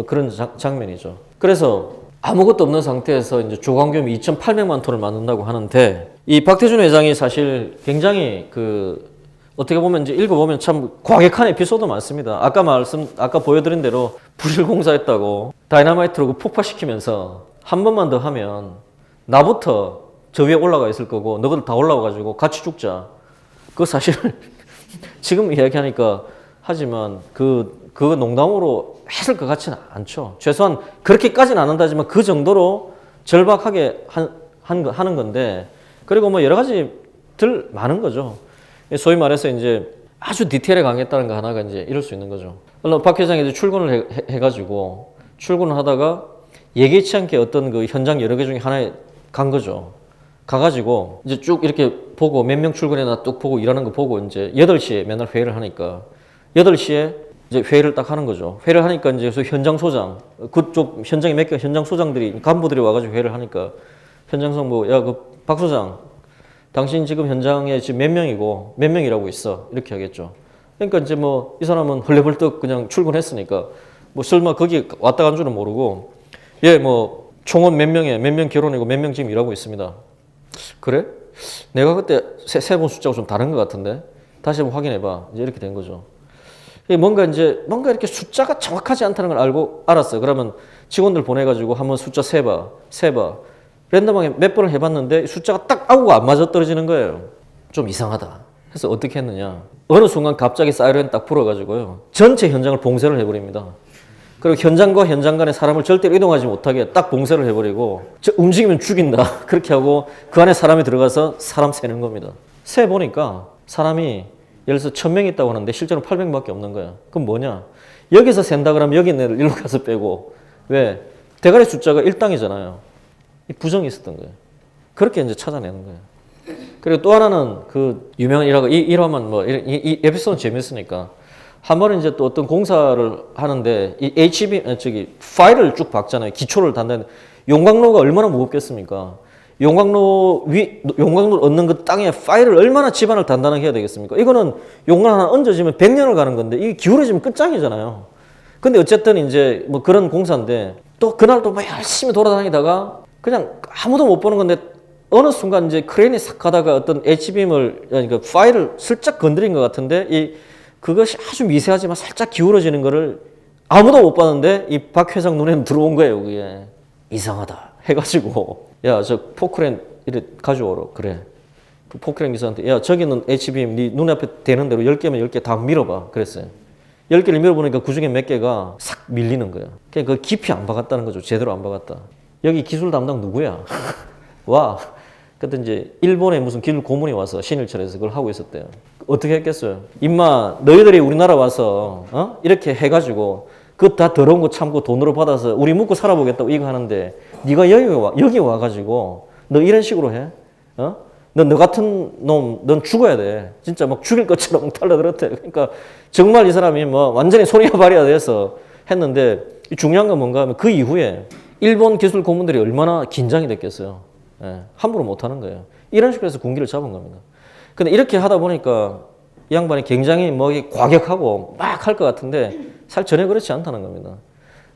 그런 장면이죠. 그래서 아무것도 없는 상태에서 이제 조광겸이 2,800만 톤을 만든다고 하는데 이 박태준 회장이 사실 굉장히 어떻게 보면 이제 읽어보면 참 과격한 에피소드 많습니다. 아까 보여드린 대로 부실공사했다고 다이너마이트로 폭파시키면서 한 번만 더 하면 나부터 저 위에 올라가 있을 거고 너희들 다 올라와가지고 같이 죽자. 그거 사실 지금 이야기하니까 하지만 그거 농담으로 했을 것 같지는 않죠. 최소한 그렇게까지는 안 한다지만 그 정도로 절박하게 하는 건데 그리고 여러 가지들 많은 거죠. 소위 말해서 이제 아주 디테일에 강했다는 거 하나가 이제 이럴 수 있는 거죠. 박 회장이 이제 출근을 해가지고 출근을 하다가 예기치 않게 어떤 그 현장 여러 개 중에 하나에 간 거죠. 가가지고 이제 쭉 이렇게 보고 몇 명 출근해나 뚝 보고 일하는 거 보고 이제 8시에 맨날 회의를 하니까 8시에 이제 회의를 딱 하는 거죠. 회의를 하니까 이제 현장 소장, 그쪽 현장에 몇 개 현장 소장들이 간부들이 와가지고 회의를 하니까 현장 소장 야, 박 소장, 당신 지금 현장에 지금 몇 명이고 몇 명 일하고 있어 이렇게 하겠죠. 그러니까 이제 이 사람은 헐레벌떡 그냥 출근했으니까 설마 거기 왔다 간 줄은 모르고 총원 몇 명에 몇 명 결혼이고 몇 명 지금 일하고 있습니다. 그래? 내가 그때 세본 숫자가 좀 다른 것 같은데 다시 한번 확인해봐. 이제 이렇게 된 거죠. 뭔가 이렇게 숫자가 정확하지 않다는 걸 알았어요. 그러면 직원들 보내가지고 한번 숫자 세봐. 랜덤하게 몇 번을 해봤는데 숫자가 딱 아구가 안 맞아 떨어지는 거예요. 좀 이상하다. 그래서 어떻게 했느냐. 어느 순간 갑자기 사이렌 딱 불어가지고요. 전체 현장을 봉쇄를 해버립니다. 그리고 현장과 현장 간에 사람을 절대로 이동하지 못하게 딱 봉쇄를 해버리고 움직이면 죽인다. 그렇게 하고 그 안에 사람이 들어가서 사람 세는 겁니다. 세보니까 사람이 예를 들어서 1000명 있다고 하는데 실제로 800명밖에 없는 거야. 그럼 뭐냐? 여기서 센다 그러면 여기 있는 애를 일로 가서 빼고 왜? 대가리 숫자가 1당이잖아요. 이 부정이 있었던 거예요. 그렇게 이제 찾아내는 거예요. 그리고 또 하나는 그 유명한 일화가 이 일화만 이 에피소드는 재밌으니까 한 번은 이제 또 어떤 공사를 하는데 이 파일을 쭉 박잖아요. 기초를 단다는 용광로가 얼마나 무겁겠습니까? 용광로를 얻는 그 땅에 파일을 얼마나 집안을 단단하게 해야 되겠습니까? 이거는 용광로 하나 얹어지면 100년을 가는 건데 이게 기울어지면 끝장이잖아요. 근데 어쨌든 이제 뭐 그런 공사인데 또 그날도 막 열심히 돌아다니다가 그냥 아무도 못 보는 건데 어느 순간 이제 크레인이 싹 가다가 어떤 H빔을 그러니까 파일을 슬쩍 건드린 것 같은데 그것이 아주 미세하지만 살짝 기울어지는 거를 아무도 못 봤는데 이 박 회장 눈에는 들어온 거예요. 그게 이상하다 해가지고 야 저 포크레인 이래 가져오라 그래. 그 포크레인 기사한테 야 저기는 H빔 네 눈앞에 대는 대로 10개면 10개 다 밀어봐 그랬어요. 10개를 밀어보니까 그중에 몇 개가 싹 밀리는 거야. 그러니까 그 깊이 안 박았다는 거죠. 제대로 안 박았다. 여기 기술 담당 누구야? 와. 그때 이제 일본의 무슨 기술 고문이 와서 신일철에서 그걸 하고 있었대요. 어떻게 했겠어요? 임마 너희들이 우리나라 와서 이렇게 해가지고 그거 다 더러운 거 참고 돈으로 받아서 우리 먹고 살아보겠다고 이거 하는데 네가 여기 와가지고 너 이런 식으로 해? 너 같은 놈 넌 죽어야 돼. 진짜 막 죽일 것처럼 달라들었대. 그러니까 정말 이 사람이 뭐 완전히 소리가 발휘가 돼서 했는데 중요한 건 뭔가 하면 그 이후에 일본 기술 고문들이 얼마나 긴장이 됐겠어요. 예, 함부로 못하는 거예요. 이런 식으로 해서 군기를 잡은 겁니다. 근데 이렇게 하다 보니까 이 양반이 굉장히 뭐 과격하고 막 할 것 같은데 사실 전혀 그렇지 않다는 겁니다.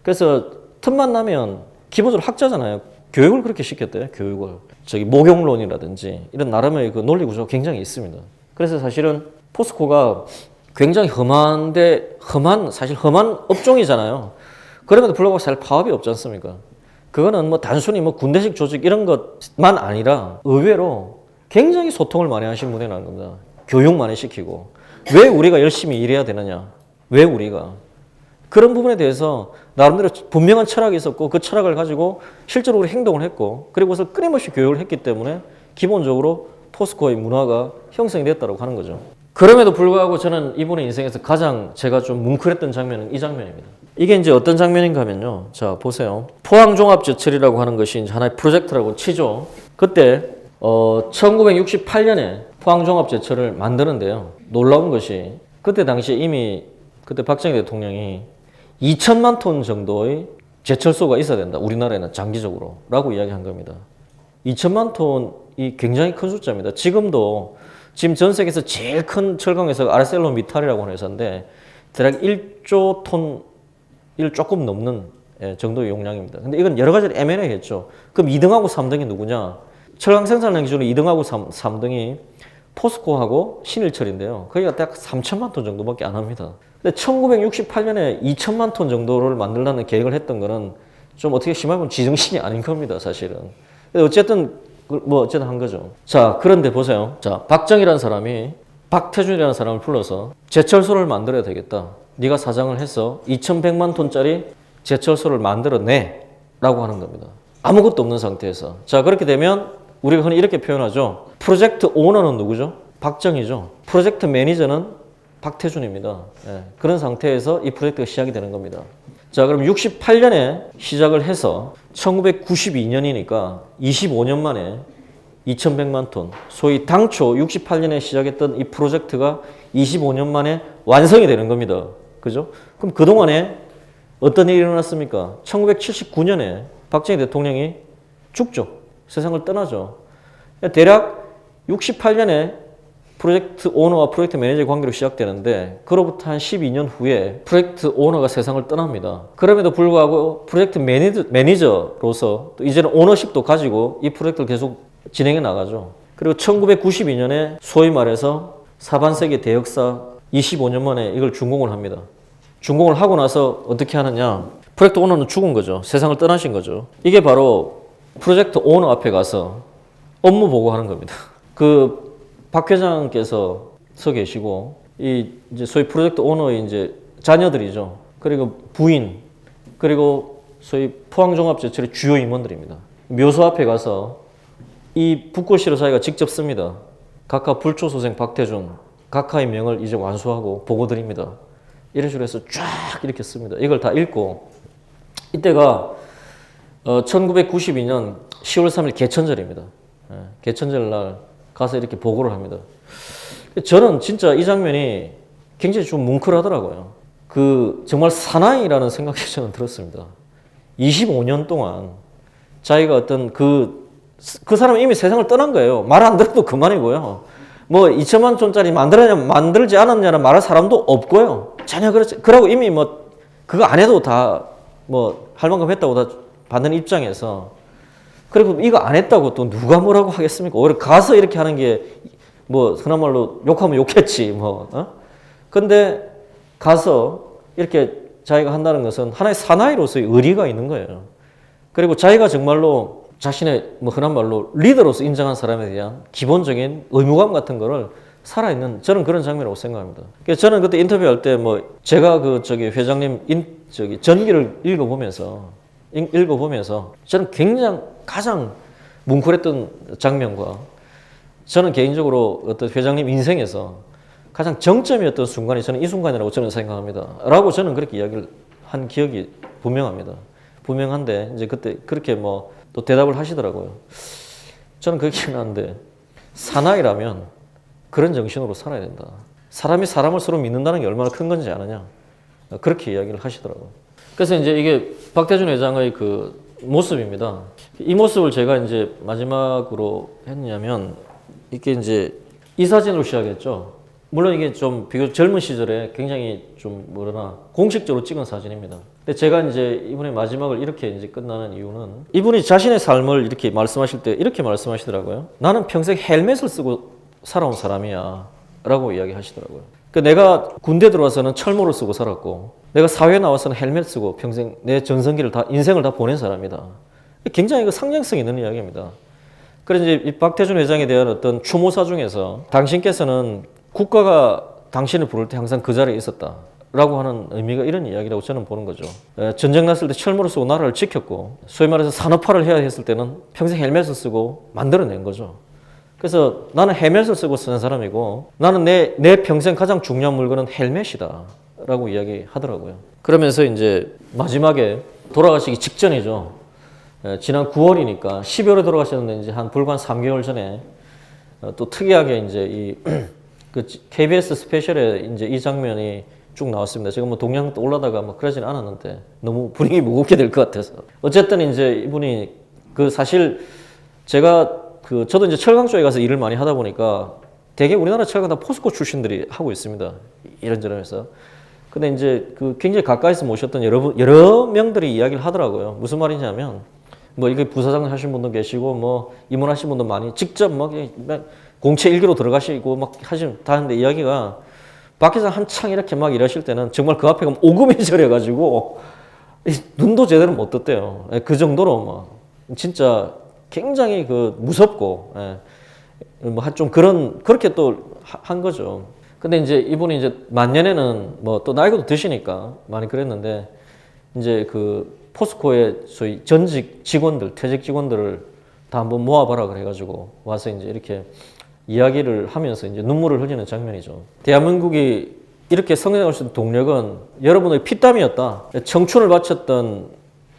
그래서 틈만 나면 기본적으로 학자잖아요. 교육을 그렇게 시켰대요. 교육을. 목욕론이라든지 이런 나름의 그 논리 구조가 굉장히 있습니다. 그래서 사실은 포스코가 굉장히 사실 험한 업종이잖아요. 그럼에도 불구하고 사실 파업이 없지 않습니까? 그거는 뭐 단순히 뭐 군대식 조직 이런 것만 아니라 의외로 굉장히 소통을 많이 하신 분이라는 겁니다. 교육 많이 시키고. 왜 우리가 열심히 일해야 되느냐? 왜 우리가? 그런 부분에 대해서 나름대로 분명한 철학이 있었고 그 철학을 가지고 실제로 우리 행동을 했고 그리고서 끊임없이 교육을 했기 때문에 기본적으로 포스코의 문화가 형성이 됐다고 하는 거죠. 그럼에도 불구하고 저는 이분의 인생에서 가장 제가 좀 뭉클했던 장면은 이 장면입니다. 이게 이제 어떤 장면인가 하면요. 자, 보세요. 포항종합제철이라고 하는 것이 이제 하나의 프로젝트라고 치죠. 그때 1968년에 포항종합제철을 만드는데요. 놀라운 것이 그때 당시에 이미 그때 박정희 대통령이 2천만 톤 정도의 제철소가 있어야 된다. 우리나라에는 장기적으로 라고 이야기한 겁니다. 2천만 톤이 굉장히 큰 숫자입니다. 지금 전 세계에서 제일 큰 철강회사가 아르셀로미탈이라고 하는 회사인데 대략 1조 톤 일 조금 넘는 정도의 용량입니다. 근데 이건 여러 가지로 애매하겠죠. 그럼 2등하고 3등이 누구냐? 철강 생산량 기준으로 2등하고 3등이 포스코하고 신일철인데요. 거기가 딱 3천만 톤 정도밖에 안 합니다. 근데 1968년에 2천만 톤 정도를 만들려는 계획을 했던 거는 좀 어떻게 심하면 지정신이 아닌 겁니다, 사실은. 근데 어쨌든 한 거죠. 자, 그런데 보세요. 자, 박정희라는 사람이 박태준이라는 사람을 불러서 제철소를 만들어야 되겠다. 네가 사장을 해서 2100만 톤짜리 제철소를 만들어내 라고 하는 겁니다. 아무것도 없는 상태에서. 자, 그렇게 되면 우리가 흔히 이렇게 표현하죠. 프로젝트 오너는 누구죠? 박정희죠. 프로젝트 매니저는 박태준입니다. 그런 상태에서 이 프로젝트가 시작이 되는 겁니다. 자, 그럼 68년에 시작을 해서 1992년이니까 25년 만에 2100만 톤, 소위 당초 68년에 시작했던 이 프로젝트가 25년 만에 완성이 되는 겁니다. 그죠? 그럼 그동안에 어떤 일이 일어났습니까? 1979년에 박정희 대통령이 죽죠. 세상을 떠나죠. 대략 68년에 프로젝트 오너와 프로젝트 매니저의 관계로 시작되는데 그로부터 한 12년 후에 프로젝트 오너가 세상을 떠납니다. 그럼에도 불구하고 프로젝트 매니저로서 또 이제는 오너십도 가지고 이 프로젝트를 계속 진행해 나가죠. 그리고 1992년에 소위 말해서 사반세기 대역사 25년 만에 이걸 준공을 합니다. 준공을 하고 나서 어떻게 하느냐. 프로젝트 오너는 죽은 거죠. 세상을 떠나신 거죠. 이게 바로 프로젝트 오너 앞에 가서 업무 보고하는 겁니다. 그 박 회장께서 서 계시고 이 이제 소위 프로젝트 오너의 이제 자녀들이죠. 그리고 부인 그리고 소위 포항종합제철의 주요 임원들입니다. 묘소 앞에 가서 이 붓글씨로 자기가 직접 씁니다. 각하 불초소생 박태준 각하의 명을 이제 완수하고 보고 드립니다. 이런 식으로 해서 쫙 이렇게 씁니다. 이걸 다 읽고 이때가 1992년 10월 3일 개천절입니다. 개천절 날 가서 이렇게 보고를 합니다. 저는 진짜 이 장면이 굉장히 좀 뭉클하더라고요. 그 정말 사나이라는 생각이 저는 들었습니다. 25년 동안 자기가 어떤 그 사람은 이미 세상을 떠난 거예요. 말 안 들어도 그만이고요. 뭐 2천만 원짜리 만들지 않았냐는 말할 사람도 없고요. 전혀 그렇지. 그러고 이미 뭐 그거 안 해도 다 뭐 할 만큼 했다고 다 받는 입장에서 그리고 이거 안 했다고 또 누가 뭐라고 하겠습니까? 오히려 가서 이렇게 하는 게 뭐 흔한 말로 욕하면 욕했지 뭐. 근데 가서 이렇게 자기가 한다는 것은 하나의 사나이로서의 의리가 있는 거예요. 그리고 자기가 정말로 자신의 뭐 흔한 말로 리더로서 인정한 사람에 대한 기본적인 의무감 같은 거를 살아있는 저는 그런 장면이라고 생각합니다. 그래서 저는 그때 인터뷰할 때 뭐 제가 그 회장님 전기를 읽어보면서 저는 굉장히 가장 뭉클했던 장면과 저는 개인적으로 어떤 회장님 인생에서 가장 정점이었던 순간이 저는 이 순간이라고 저는 생각합니다. 라고 저는 그렇게 이야기를 한 기억이 분명한데 이제 그때 그렇게 뭐 또 대답을 하시더라고요. 저는 그렇게 생각하는데 사나이라면 그런 정신으로 살아야 된다. 사람이 사람을 서로 믿는다는 게 얼마나 큰 건지 아느냐. 그렇게 이야기를 하시더라고요. 그래서 이제 이게 박태준 회장의 그 모습입니다. 이 모습을 제가 이제 마지막으로 했냐면 이게 이제 이 사진으로 시작했죠. 물론 이게 좀 비교적 젊은 시절에 굉장히 좀 뭐라나 공식적으로 찍은 사진입니다. 근데 제가 이제 이분의 마지막을 이렇게 이제 끝나는 이유는 이분이 자신의 삶을 이렇게 말씀하실 때 이렇게 말씀하시더라고요. 나는 평생 헬멧을 쓰고 살아온 사람이야 라고 이야기하시더라고요. 그러니까 내가 군대 들어와서는 철모를 쓰고 살았고 내가 사회에 나와서는 헬멧 쓰고 평생 내 전성기를 다 인생을 다 보낸 사람이다. 굉장히 그 상징성 있는 이야기입니다. 그래서 이제 이 박태준 회장에 대한 어떤 추모사 중에서 당신께서는 국가가 당신을 부를 때 항상 그 자리에 있었다 라고 하는 의미가 이런 이야기라고 저는 보는 거죠. 전쟁 났을 때 철모를 쓰고 나라를 지켰고 소위 말해서 산업화를 해야 했을 때는 평생 헬멧을 쓰고 만들어낸 거죠. 그래서 나는 헬멧을 쓰고 쓰는 사람이고 나는 내 평생 가장 중요한 물건은 헬멧이다 라고 이야기하더라고요. 그러면서 이제 마지막에 돌아가시기 직전이죠. 지난 9월이니까 12월에 돌아가셨는데 이제 불과 한 3개월 전에 또 특이하게 이제 그 KBS 스페셜에 이제 이 장면이 쭉 나왔습니다. 제가 뭐 동양 올라다가 뭐 그러진 않았는데 너무 분위기 무겁게 될 것 같아서. 어쨌든 이제 이분이 그 사실 제가 저도 이제 철강 쪽에 가서 일을 많이 하다 보니까 대개 우리나라 철강 다 포스코 출신들이 하고 있습니다. 이런저런 해서. 근데 이제 굉장히 가까이서 모셨던 여러 명들이 이야기를 하더라고요. 무슨 말이냐면 뭐 이게 부사장 하신 분도 계시고 뭐 임원하신 분도 많이 직접 막 공채 일기로 들어가시고 막 다 하는데 이야기가 박 회장 한창 이렇게 막 일하실 때는 정말 그 앞에 가면 오금이 저려가지고 눈도 제대로 못 떴대요. 그 정도로 막 진짜 굉장히 무섭고 뭐 좀 그렇게 또 한 거죠. 근데 이제 이분이 이제 만년에는 뭐 또 나이가 드시니까 많이 그랬는데 이제 포스코의 소위 전직 직원들, 퇴직 직원들을 다 한번 모아봐라 그래가지고 와서 이제 이렇게 이야기를 하면서 이제 눈물을 흘리는 장면이죠. 대한민국이 이렇게 성장할 수 있는 동력은 여러분의 피땀이었다. 청춘을 바쳤던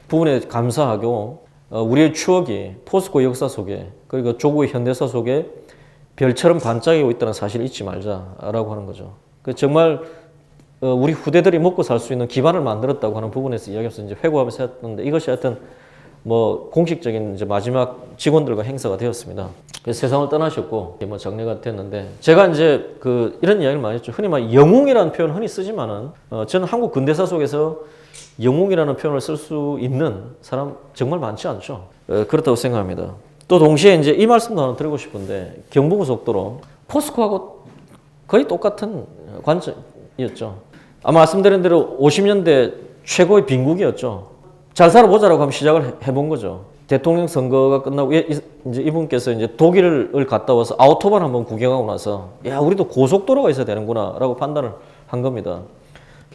부분에 감사하고 우리의 추억이 포스코 역사 속에 그리고 조국의 현대사 속에 별처럼 반짝이고 있다는 사실을 잊지 말자라고 하는 거죠. 정말 우리 후대들이 먹고 살 수 있는 기반을 만들었다고 하는 부분에서 이야기해서 이제 회고하면서 했는데 이것이 하여튼 뭐 공식적인 이제 마지막 직원들과 행사가 되었습니다. 그래서 세상을 떠나셨고 뭐 장례가 됐는데 제가 이제 이런 이야기를 많이 했죠. 흔히 막 영웅이라는 표현을 흔히 쓰지만은 저는 한국 근대사 속에서 영웅이라는 표현을 쓸 수 있는 사람 정말 많지 않죠. 그렇다고 생각합니다. 또 동시에 이제 이 말씀도 하나 드리고 싶은데 경부고속도로 포스코하고 거의 똑같은 관점이었죠. 아마 말씀드린 대로 50년대 최고의 빈국이었죠. 잘 살아보자라고 하면 시작을 해본 거죠. 대통령 선거가 끝나고 이제 이분께서 이제 독일을 갔다 와서 아우토반 한번 구경하고 나서 야 우리도 고속도로가 있어야 되는구나라고 판단을 한 겁니다.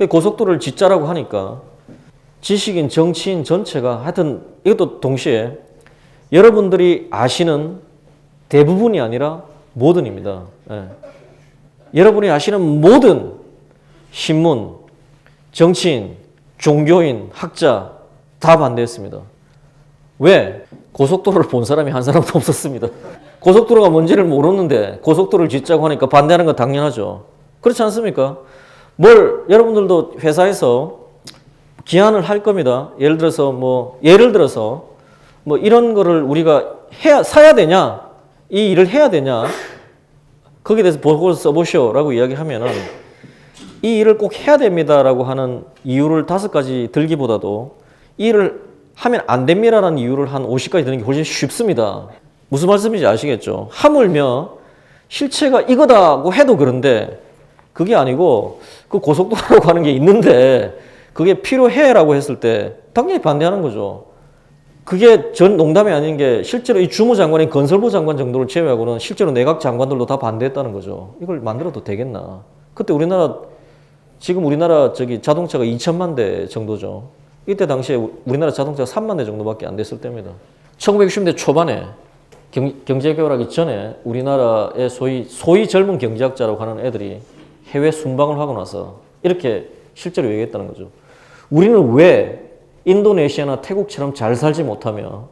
고속도로를 짓자라고 하니까 지식인, 정치인 전체가 하여튼 이것도 동시에 여러분들이 아시는 대부분이 아니라 모든입니다. 예. 여러분이 아시는 모든 신문, 정치인, 종교인, 학자 다 반대했습니다. 왜? 고속도로를 본 사람이 한 사람도 없었습니다. 고속도로가 뭔지를 모르는데 고속도로를 짓자고 하니까 반대하는 건 당연하죠. 그렇지 않습니까? 여러분들도 회사에서 기한을 할 겁니다. 예를 들어서 뭐 이런 거를 우리가 사야 되냐? 이 일을 해야 되냐? 거기에 대해서 보고서 써보시오라고 이야기하면은 이 일을 꼭 해야 됩니다라고 하는 이유를 5가지 들기보다도 이 일을 하면 안 됩니다라는 이유를 한 50가지 드는 게 훨씬 쉽습니다. 무슨 말씀인지 아시겠죠? 하물며 실체가 이거다고 해도 그런데 그게 아니고 그 고속도로라고 하는 게 있는데 그게 필요해라고 했을 때 당연히 반대하는 거죠. 그게 전 농담이 아닌 게 실제로 이 주무장관인 건설부 장관 정도를 제외하고는 실제로 내각 장관들도 다 반대했다는 거죠. 이걸 만들어도 되겠나. 그때 지금 우리나라 자동차가 2천만 대 정도죠. 이때 당시에 우리나라 자동차가 3만 대 정도밖에 안 됐을 때입니다. 1960년대 초반에 경제개발하기 전에 우리나라의 소위 젊은 경제학자라고 하는 애들이 해외 순방을 하고 나서 이렇게 실제로 얘기했다는 거죠. 우리는 왜 인도네시아나 태국처럼 잘 살지 못하며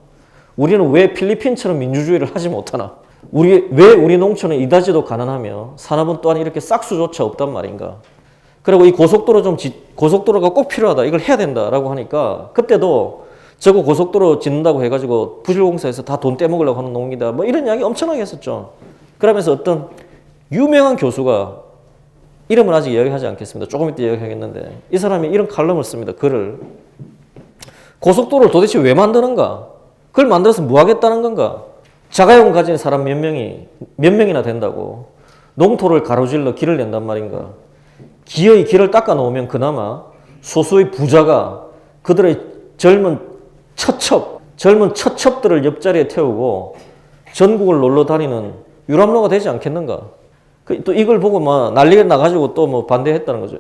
우리는 왜 필리핀처럼 민주주의를 하지 못하나? 왜 우리 농촌은 이다지도 가난하며 산업은 또한 이렇게 싹수조차 없단 말인가? 그리고 이 고속도로가 꼭 필요하다. 이걸 해야 된다라고 하니까 그때도 저거 고속도로 짓는다고 해가지고 부실공사에서 다 돈 떼먹으려고 하는 농이다. 뭐 이런 이야기 엄청나게 했었죠. 그러면서 어떤 유명한 교수가 이름은 아직 이야기하지 않겠습니다. 조금 이따 이야기하겠는데 이 사람이 이런 칼럼을 씁니다. 글을. 고속도로를 도대체 왜 만드는가? 그걸 만들어서 뭐 하겠다는 건가? 자가용 가진 사람 몇 명이나 된다고 농토를 가로질러 길을 낸단 말인가? 기어이 길을 닦아 놓으면 그나마 소수의 부자가 그들의 젊은 처첩들을 옆자리에 태우고 전국을 놀러 다니는 유람로가 되지 않겠는가? 또 이걸 보고 막 난리가 나가지고 또 뭐 반대했다는 거죠.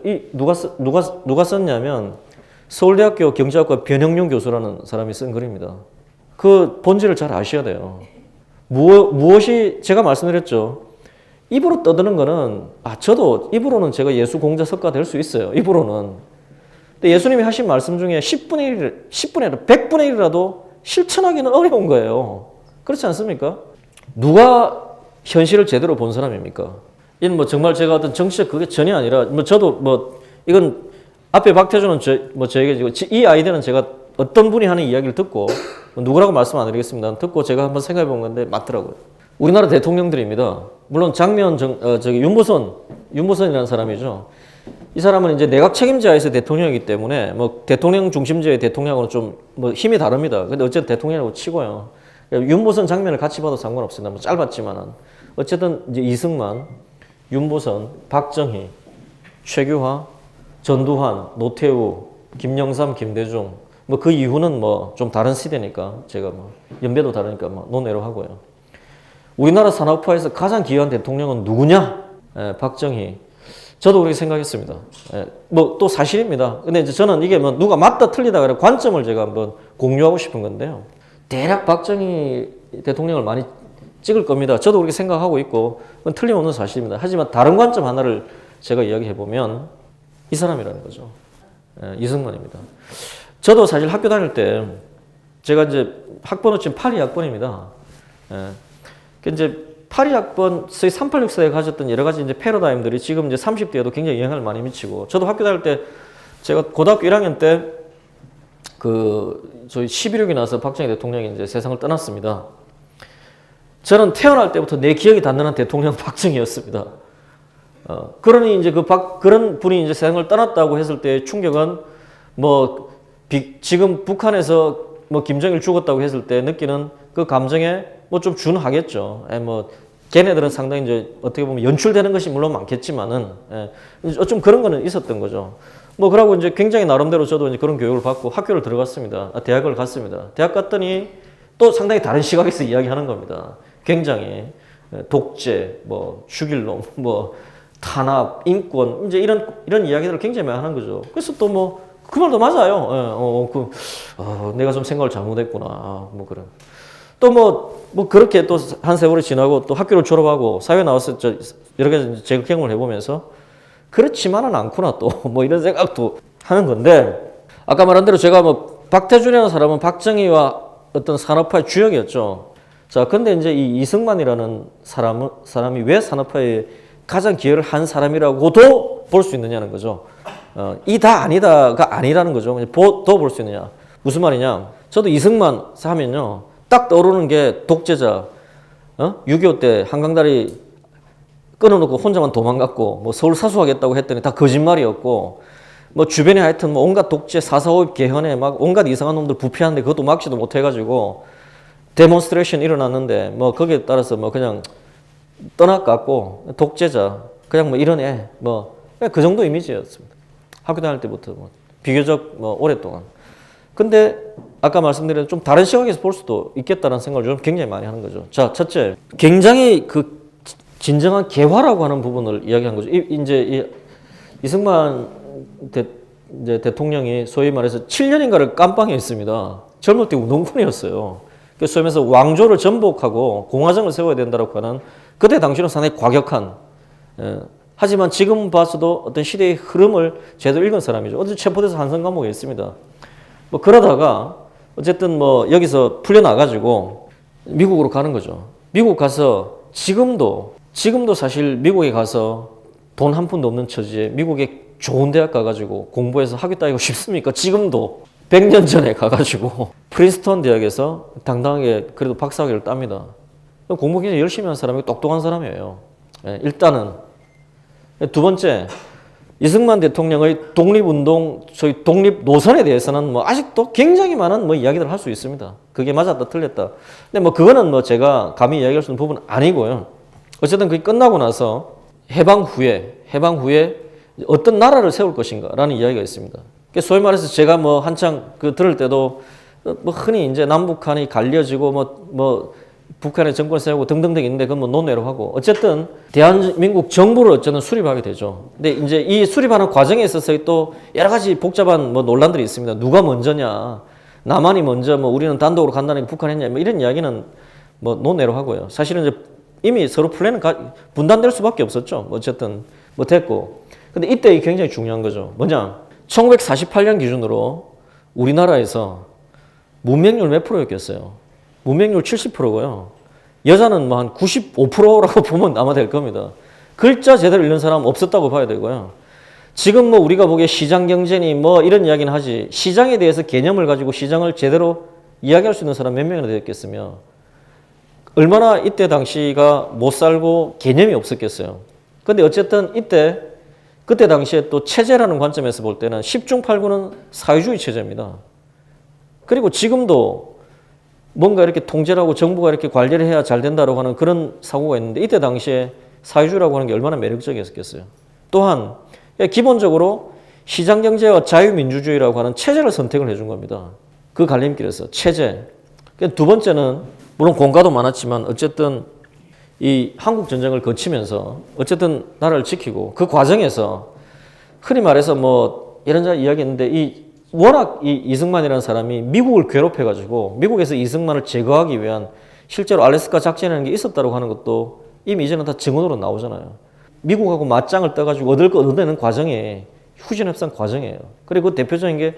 누가 썼냐면 서울대학교 경제학과 변형용 교수라는 사람이 쓴 글입니다. 그 본질을 잘 아셔야 돼요. 무엇이 제가 말씀드렸죠. 입으로 떠드는 거는 저도 입으로는 제가 예수 공자 석가 될 수 있어요. 입으로는. 근데 예수님이 하신 말씀 중에 10분의 100분의 1이라도 실천하기는 어려운 거예요. 그렇지 않습니까? 누가 현실을 제대로 본 사람입니까? 이건 뭐 정말 제가 어떤 정치적 그게 전혀 아니라 저도 이건 앞에 박태준은 저에게 이 아이디어는 제가 어떤 분이 하는 이야기를 듣고 누구라고 말씀 안 드리겠습니다. 듣고 제가 한번 생각해 본 건데 맞더라고요. 우리나라 대통령들입니다. 물론 윤보선이라는 사람이죠. 이 사람은 이제 내각 책임자에서 대통령이기 때문에 대통령 중심제의 대통령하고는 좀 힘이 다릅니다. 근데 어쨌든 대통령이라고 치고요. 윤보선 장면을 같이 봐도 상관없습니다. 짧았지만은 어쨌든 이제 이승만, 윤보선, 박정희, 최규하, 전두환, 노태우, 김영삼, 김대중 그 이후는 좀 다른 시대니까 제가 연배도 다르니까 논외로 하고요. 우리나라 산업화에서 가장 기여한 대통령은 누구냐? 박정희. 저도 그렇게 생각했습니다. 또 사실입니다. 근데 이제 저는 이게 누가 맞다 틀리다 그래 관점을 제가 한번 공유하고 싶은 건데요. 대략 박정희 대통령을 많이 찍을 겁니다. 저도 그렇게 생각하고 있고 그건 틀림없는 사실입니다. 하지만 다른 관점 하나를 제가 이야기해 보면 이 사람이라는 거죠. 이승만입니다. 저도 사실 학교 다닐 때 제가 이제 학번은 지금 82학번입니다. 이제 82학번, 소위 386세에 가졌던 여러 가지 이제 패러다임들이 지금 이제 30대에도 굉장히 영향을 많이 미치고 저도 학교 다닐 때 제가 고등학교 1학년 때 저희 11.6이 나서 박정희 대통령이 이제 세상을 떠났습니다. 저는 태어날 때부터 내 기억이 닿는 한 대통령 박정희였습니다. 그러니 이제 그런 분이 이제 세상을 떠났다고 했을 때 충격은 지금 북한에서 김정일 죽었다고 했을 때 느끼는 그 감정의 뭐 좀 준하겠죠. 뭐 걔네들은 상당히 이제 어떻게 보면 연출되는 것이 물론 많겠지만은 좀 그런 거는 있었던 거죠. 뭐 그러고 이제 굉장히 나름대로 저도 이제 그런 교육을 받고 학교를 들어갔습니다. 대학을 갔습니다. 대학 갔더니 또 상당히 다른 시각에서 이야기하는 겁니다. 굉장히 독재, 뭐 죽일 놈, 뭐 탄압, 인권 이제 이런 이야기들을 굉장히 많이 하는 거죠. 그래서 또 뭐 그 말도 맞아요. 내가 좀 생각을 잘못했구나. 뭐 그런. 또 뭐 그렇게 또 한 세월이 지나고 또 학교를 졸업하고 사회 나와서 여러 가지 제 경험을 해보면서 그렇지만은 않구나 또 뭐 이런 생각도 하는 건데 아까 말한 대로 제가 뭐 박태준이라는 사람은 박정희와 어떤 산업화의 주역이었죠. 자, 근데 이제 이 이승만이라는 사람이 왜 산업화에 가장 기여를 한 사람이라고도 볼 수 있느냐는 거죠. 이다 아니다가 아니라는 거죠. 더 볼 수 있느냐. 무슨 말이냐. 저도 이승만 하면요. 딱 떠오르는 게 독재자. 6.25 때 한강다리 끊어놓고 혼자만 도망갔고 뭐 서울 사수하겠다고 했더니 다 거짓말이었고 뭐 주변에 하여튼 뭐 온갖 독재 4.45 개헌에 막 온갖 이상한 놈들 부패하는데 그것도 막지도 못해가지고 데몬스트레이션 일어났는데 뭐 거기에 따라서 뭐 그냥 떠나갔고 독재자 그냥 뭐 이런 애 뭐 그 정도 이미지였습니다. 학교 다닐 때부터 뭐 비교적 뭐 오랫동안. 근데 아까 말씀드린 좀 다른 시각에서 볼 수도 있겠다는 생각을 좀 굉장히 많이 하는 거죠. 자, 첫째, 굉장히 그 진정한 개화라고 하는 부분을 이야기한 거죠. 이제 이승만 이제 대통령이 소위 말해서 7년인가를 깜빵에 있습니다. 젊을 때 운동권이었어요. 그래서 소위 말해서 왕조를 전복하고 공화정을 세워야 된다고 하는 그때 당시는 상당히 과격한 하지만 지금 봐서도 어떤 시대의 흐름을 제대로 읽은 사람이죠. 어제 체포돼서 한성 감옥에 있습니다. 뭐 그러다가 어쨌든 뭐 여기서 풀려나가지고 미국으로 가는 거죠. 미국 가서 지금도 사실 미국에 가서 돈 한 푼도 없는 처지에 미국에 좋은 대학 가가지고 공부해서 학위 따기가 쉽습니까? 지금도 100년 전에 가가지고 프린스턴 대학에서 당당하게 그래도 박사학위를 tab니다. 공부 굉장히 열심히 한 사람이 똑똑한 사람이에요. 일단은 두 번째, 이승만 대통령의 독립운동, 저희 독립 노선에 대해서는 뭐 아직도 굉장히 많은 뭐 이야기를 할 수 있습니다. 그게 맞았다, 틀렸다. 근데 뭐 그거는 뭐 제가 감히 이야기할 수 있는 부분은 아니고요. 어쨌든 그게 끝나고 나서 해방 후에 어떤 나라를 세울 것인가라는 이야기가 있습니다. 소위 말해서 제가 뭐 한창 그 들을 때도 뭐 흔히 이제 남북한이 갈려지고 뭐 북한의 정권 세우고 등등등 있는데 그건 뭐 논외로 하고 어쨌든 대한민국 정부를 어쨌든 수립하게 되죠. 근데 이제 이 수립하는 과정에 있어서 또 여러 가지 복잡한 뭐 논란들이 있습니다. 누가 먼저냐, 남한이 먼저 뭐 우리는 단독으로 간다는 게 북한했냐 뭐 이런 이야기는 뭐 논외로 하고요. 사실은 이제 이미 서로 플랜은 분단될 수밖에 없었죠. 어쨌든 뭐 됐고. 근데 이때 굉장히 중요한 거죠. 뭐냐? 1948년 기준으로 우리나라에서 문맹률 몇 프로였겠어요? 문맹률 70%고요. 여자는 뭐 한 95%라고 보면 아마 될 겁니다. 글자 제대로 읽는 사람은 없었다고 봐야 되고요. 지금 뭐 우리가 보기에 시장 경제니 뭐 이런 이야기는 하지 시장에 대해서 개념을 가지고 시장을 제대로 이야기할 수 있는 사람 몇 명이나 되었겠으며 얼마나 이때 당시가 못 살고 개념이 없었겠어요. 근데 어쨌든 그때 당시에 또 체제라는 관점에서 볼 때는 10중 8구는 사회주의 체제입니다. 그리고 지금도 뭔가 이렇게 통제를 하고 정부가 이렇게 관리를 해야 잘 된다고 하는 그런 사고가 있는데 이때 당시에 사회주의라고 하는 게 얼마나 매력적이었겠어요. 또한 기본적으로 시장경제와 자유민주주의라고 하는 체제를 선택을 해준 겁니다. 그 갈림길에서 체제. 두 번째는 물론 공과도 많았지만 어쨌든 이 한국전쟁을 거치면서 어쨌든 나라를 지키고 그 과정에서 흔히 말해서 뭐 이런저런 이야기했는데 워낙 이승만이라는 사람이 미국을 괴롭혀가지고 미국에서 이승만을 제거하기 위한 실제로 알래스카 작전이라는 게 있었다고 하는 것도 이미 이제는 다 증언으로 나오잖아요. 미국하고 맞짱을 떠가지고 얻을 거 얻어내는 과정에 휴전협상 과정이에요. 그리고 대표적인 게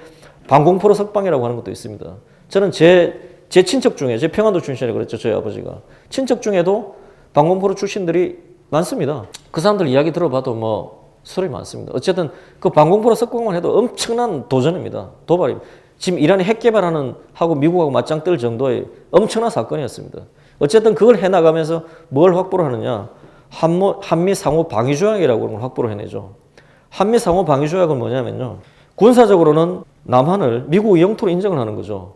방공포로 석방이라고 하는 것도 있습니다. 저는 제 친척 중에 제 평안도 출신이라고 그랬죠. 저희 아버지가. 친척 중에도 방공포로 출신들이 많습니다. 그 사람들 이야기 들어봐도 뭐 소리 많습니다. 어쨌든 그 방공포로 석방만 해도 엄청난 도전입니다. 도발입니다. 지금 이란이 핵 개발하는 하고 미국하고 맞짱 뜰 정도의 엄청난 사건이었습니다. 어쨌든 그걸 해나가면서 뭘 확보를 하느냐. 한미 상호 방위 조약이라고 하는 걸 확보를 해내죠. 한미 상호 방위 조약은 뭐냐면요. 군사적으로는 남한을 미국의 영토로 인정을 하는 거죠.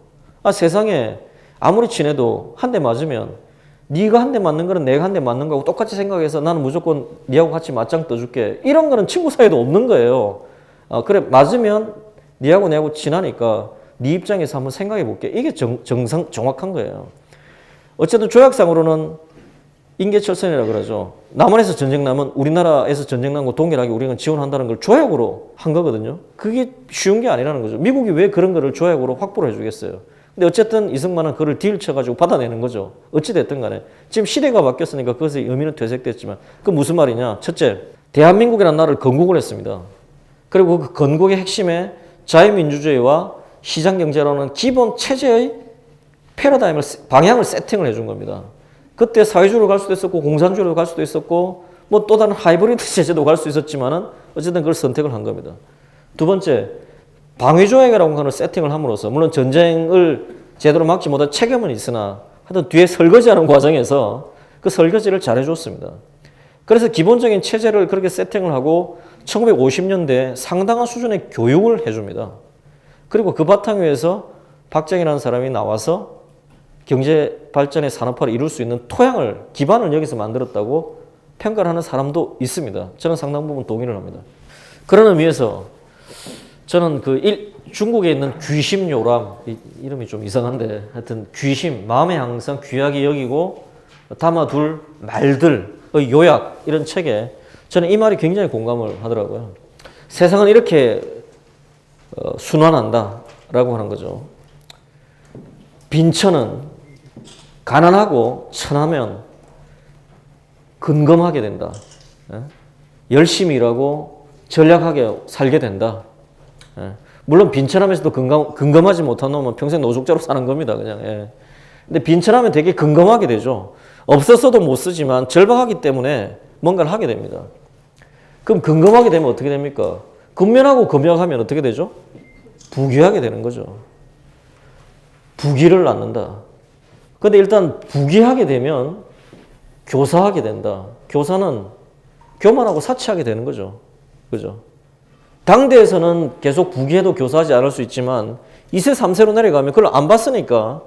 세상에 아무리 친해도 한 대 맞으면 네가 한 대 맞는 거는 내가 한 대 맞는 거하고 똑같이 생각해서 나는 무조건 네하고 같이 맞짱 떠줄게. 이런 거는 친구 사이에도 없는 거예요. 그래 맞으면 네하고 내하고 친하니까 네 입장에서 한번 생각해 볼게. 이게 정확한 거예요. 어쨌든 조약상으로는 인계철선이라고 그러죠. 남한에서 전쟁 나면 우리나라에서 전쟁 난 거 동일하게 우리는 지원한다는 걸 조약으로 한 거거든요. 그게 쉬운 게 아니라는 거죠. 미국이 왜 그런 거를 조약으로 확보를 해주겠어요. 근데 어쨌든 이승만은 그걸 딜 쳐가지고 받아내는 거죠. 어찌됐든 간에. 지금 시대가 바뀌었으니까 그것의 의미는 퇴색됐지만 그 무슨 말이냐. 첫째, 대한민국이라는 나라를 건국을 했습니다. 그리고 그 건국의 핵심에 자유민주주의와 시장경제라는 기본 체제의 패러다임을, 방향을 세팅을 해준 겁니다. 그때 사회주의로 갈 수도 있었고 공산주의로 갈 수도 있었고 뭐 또 다른 하이브리드 체제도 갈 수 있었지만은 어쨌든 그걸 선택을 한 겁니다. 두 번째, 방위조약이라고 하는 세팅을 함으로써 물론 전쟁을 제대로 막지 못한 책임은 있으나 하여튼 뒤에 설거지하는 과정에서 그 설거지를 잘해줬습니다. 그래서 기본적인 체제를 그렇게 세팅을 하고 1950년대에 상당한 수준의 교육을 해줍니다. 그리고 그 바탕 위에서 박정희라는 사람이 나와서 경제 발전의 산업화를 이룰 수 있는 토양을, 기반을 여기서 만들었다고 평가를 하는 사람도 있습니다. 저는 상당 부분 동의를 합니다. 그런 의미에서 저는 중국에 있는 귀심요람, 이름이 좀 이상한데 하여튼 귀심, 마음에 항상 귀하게 여기고 담아둘 말들의 요약, 이런 책에 저는 이 말이 굉장히 공감을 하더라고요. 세상은 이렇게 순환한다라고 하는 거죠. 빈천은 가난하고 천하면 근검하게 된다. 열심히 일하고 전략하게 살게 된다. 물론 빈천하면서도 근검하지 못한 놈은 평생 노숙자로 사는 겁니다. 그냥. 근데 빈천하면 되게 근검하게 되죠. 없었어도 못 쓰지만 절박하기 때문에 뭔가를 하게 됩니다. 그럼 근검하게 되면 어떻게 됩니까? 근면하고 금약하면 어떻게 되죠? 부귀하게 되는 거죠. 부귀를 낳는다. 근데 일단 부귀하게 되면 교사하게 된다. 교사는 교만하고 사치하게 되는 거죠. 그죠? 당대에서는 계속 부귀해도 교사하지 않을 수 있지만 2세, 3세로 내려가면 그걸 안 봤으니까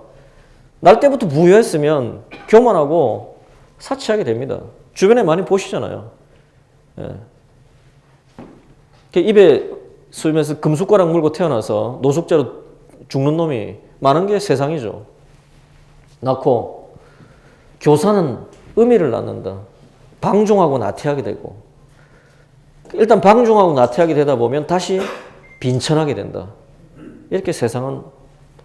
날 때부터 부유했으면 교만하고 사치하게 됩니다. 주변에 많이 보시잖아요. 입에 술면서 금숟가락 물고 태어나서 노숙자로 죽는 놈이 많은 게 세상이죠. 낳고 교사는 의미를 낳는다. 방종하고 나태하게 되고 일단 방종하고 나태하게 되다 보면 다시 빈천하게 된다. 이렇게 세상은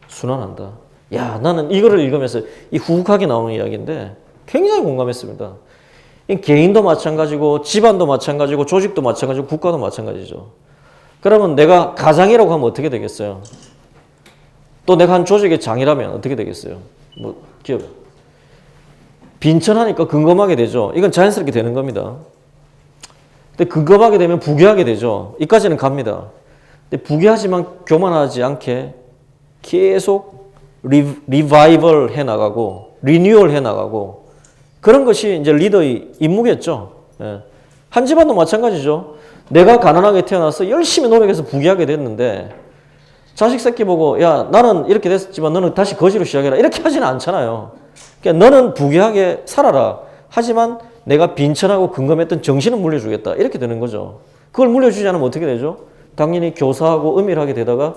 순환한다. 야, 나는 이거를 읽으면서 이 후국하게 나오는 이야기인데 굉장히 공감했습니다. 개인도 마찬가지고 집안도 마찬가지고 조직도 마찬가지고 국가도 마찬가지죠. 그러면 내가 가장이라고 하면 어떻게 되겠어요? 또 내가 한 조직의 장이라면 어떻게 되겠어요? 뭐 기업. 빈천하니까 근검하게 되죠. 이건 자연스럽게 되는 겁니다. 근데 근검하게 되면 부귀하게 되죠. 이까지는 갑니다. 근데 부귀하지만 교만하지 않게 계속 리바이벌 해나가고 리뉴얼 해나가고 그런 것이 이제 리더의 임무겠죠. 한 집안도 마찬가지죠. 내가 가난하게 태어나서 열심히 노력해서 부귀하게 됐는데 자식 새끼 보고 야 나는 이렇게 됐지만 너는 다시 거지로 시작해라 이렇게 하지는 않잖아요. 그러니까 너는 부귀하게 살아라. 하지만 내가 빈천하고 근검했던 정신은 물려주겠다. 이렇게 되는 거죠. 그걸 물려주지 않으면 어떻게 되죠? 당연히 교사하고 은밀하게 되다가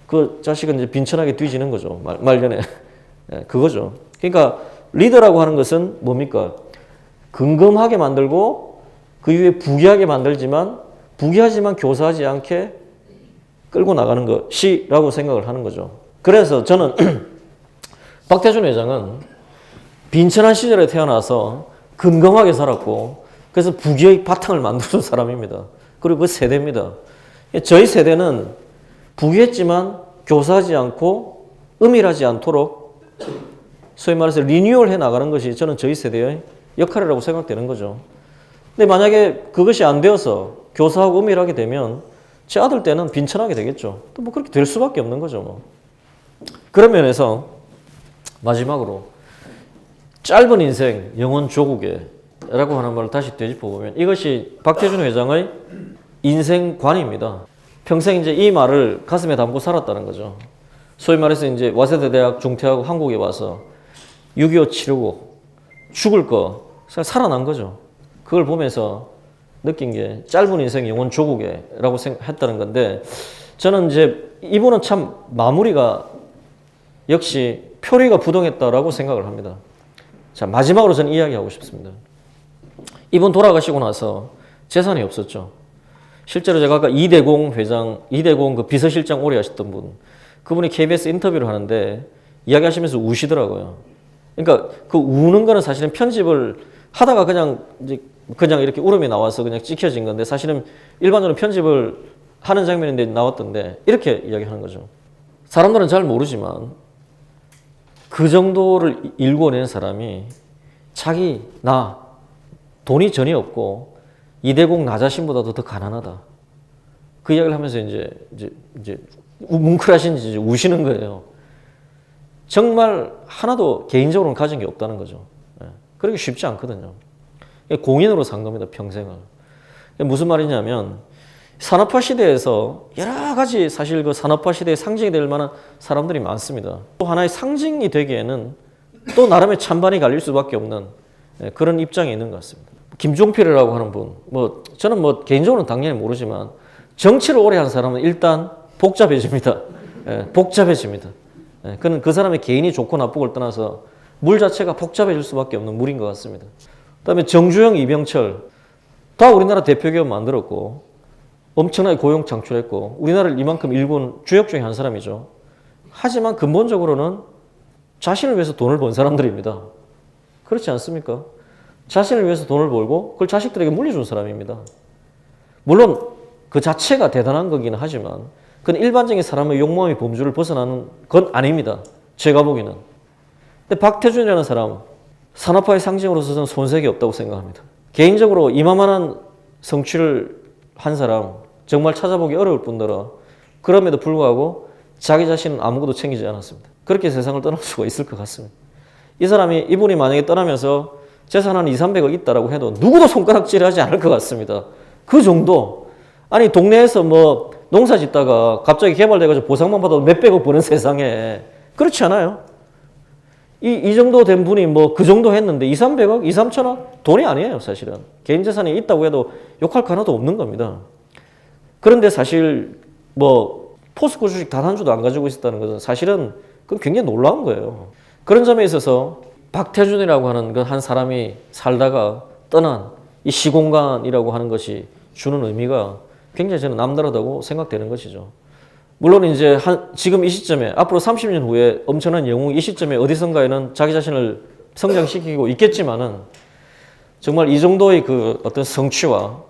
그 자식은 이제 빈천하게 뒤지는 거죠. 말년에. 그거죠. 그러니까 리더라고 하는 것은 뭡니까? 근검하게 만들고 그 이후에 부귀하게 만들지만 부귀하지만 교사하지 않게 끌고 나가는 것이라고 생각을 하는 거죠. 그래서 저는 박태준 회장은 빈천한 시절에 태어나서 근검하게 살았고 그래서 부귀의 바탕을 만들어준 사람입니다. 그리고 그 세대입니다. 저희 세대는 부귀했지만 교사하지 않고 은밀하지 않도록 소위 말해서 리뉴얼 해 나가는 것이 저는 저희 세대의 역할이라고 생각되는 거죠. 근데 만약에 그것이 안 되어서 교사하고 은밀하게 되면 제 아들 때는 빈천하게 되겠죠. 또 뭐 그렇게 될 수밖에 없는 거죠. 뭐. 그런 면에서 마지막으로 짧은 인생 영원 조국에 라고 하는 말을 다시 되짚어보면 이것이 박태준 회장의 인생관입니다. 평생 이제 이 말을 가슴에 담고 살았다는 거죠. 소위 말해서 이제 와세대 대학 중퇴하고 한국에 와서 6.25 치르고 죽을 거 살아난 거죠. 그걸 보면서 느낀 게 짧은 인생 영원 조국에라고 생각했다는 건데 저는 이제 이분은 참 마무리가 역시 표리가 부동했다라고 생각을 합니다. 자, 마지막으로 저는 이야기하고 싶습니다. 이분 돌아가시고 나서 재산이 없었죠. 실제로 제가 아까 이대공 회장, 이대공 그 비서실장 오래 하셨던 분, 그분이 KBS 인터뷰를 하는데 이야기하시면서 우시더라고요. 그러니까 그 우는 거는 사실은 편집을 하다가 그냥 이렇게 울음이 나와서 그냥 찍혀진 건데 사실은 일반적으로 편집을 하는 장면인데 나왔던데 이렇게 이야기하는 거죠. 사람들은 잘 모르지만 그 정도를 일궈낸 사람이 자기, 나, 돈이 전혀 없고 이대공 나 자신보다도 더 가난하다. 그 이야기를 하면서 이제 뭉클하신지 이제 우시는 거예요. 정말 하나도 개인적으로는 가진 게 없다는 거죠. 그러기 쉽지 않거든요. 공인으로 산 겁니다, 평생을. 무슨 말이냐면 산업화 시대에서 여러 가지 사실 그 산업화 시대의 상징이 될 만한 사람들이 많습니다. 또 하나의 상징이 되기에는 또 나름의 찬반이 갈릴 수밖에 없는 그런 입장에 있는 것 같습니다. 김종필이라고 하는 분, 저는 개인적으로는 당연히 모르지만 정치를 오래 한 사람은 일단 복잡해집니다. 복잡해집니다. 그는 그 사람의 개인이 좋고 나쁘고를 떠나서 물 자체가 복잡해질 수밖에 없는 물인 것 같습니다. 그다음에 정주영, 이병철 다 우리나라 대표 기업 만들었고 엄청나게 고용 창출했고 우리나라를 이만큼 일군 주역 중에 한 사람이죠. 하지만 근본적으로는 자신을 위해서 돈을 번 사람들입니다. 그렇지 않습니까? 자신을 위해서 돈을 벌고 그걸 자식들에게 물려준 사람입니다. 물론 그 자체가 대단한 거기는 하지만 그건 일반적인 사람의 욕망의 범주를 벗어나는 건 아닙니다. 제가 보기에는. 근데 박태준이라는 사람, 산업화의 상징으로서 저는 손색이 없다고 생각합니다. 개인적으로 이만한 성취를 한 사람 정말 찾아보기 어려울 뿐더러 그럼에도 불구하고 자기 자신은 아무것도 챙기지 않았습니다. 그렇게 세상을 떠날 수가 있을 것 같습니다. 이분이 만약에 떠나면서 재산 한 2, 300억 있다라고 해도 누구도 손가락질하지 않을 것 같습니다. 그 정도. 아니 동네에서 농사 짓다가 갑자기 개발돼가지고 보상만 받아도 몇백억 버는 세상에 그렇지 않아요? 이 정도 된 분이 그 정도 했는데 2, 300억? 2, 3천억? 돈이 아니에요, 사실은. 개인 재산이 있다고 해도 욕할 거 하나도 없는 겁니다. 그런데 사실 포스코 주식 단 한 주도 안 가지고 있었다는 것은 사실은 그건 굉장히 놀라운 거예요. 그런 점에 있어서 박태준이라고 하는 그 한 사람이 살다가 떠난 이 시공간이라고 하는 것이 주는 의미가 굉장히 저는 남다르다고 생각되는 것이죠. 물론 이제 지금 이 시점에 앞으로 30년 후에 엄청난 영웅 이 시점에 어디선가에는 자기 자신을 성장시키고 있겠지만은 정말 이 정도의 그 어떤 성취와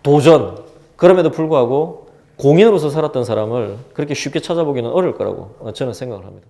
도전 그럼에도 불구하고 공인으로서 살았던 사람을 그렇게 쉽게 찾아보기는 어려울 거라고 저는 생각을 합니다.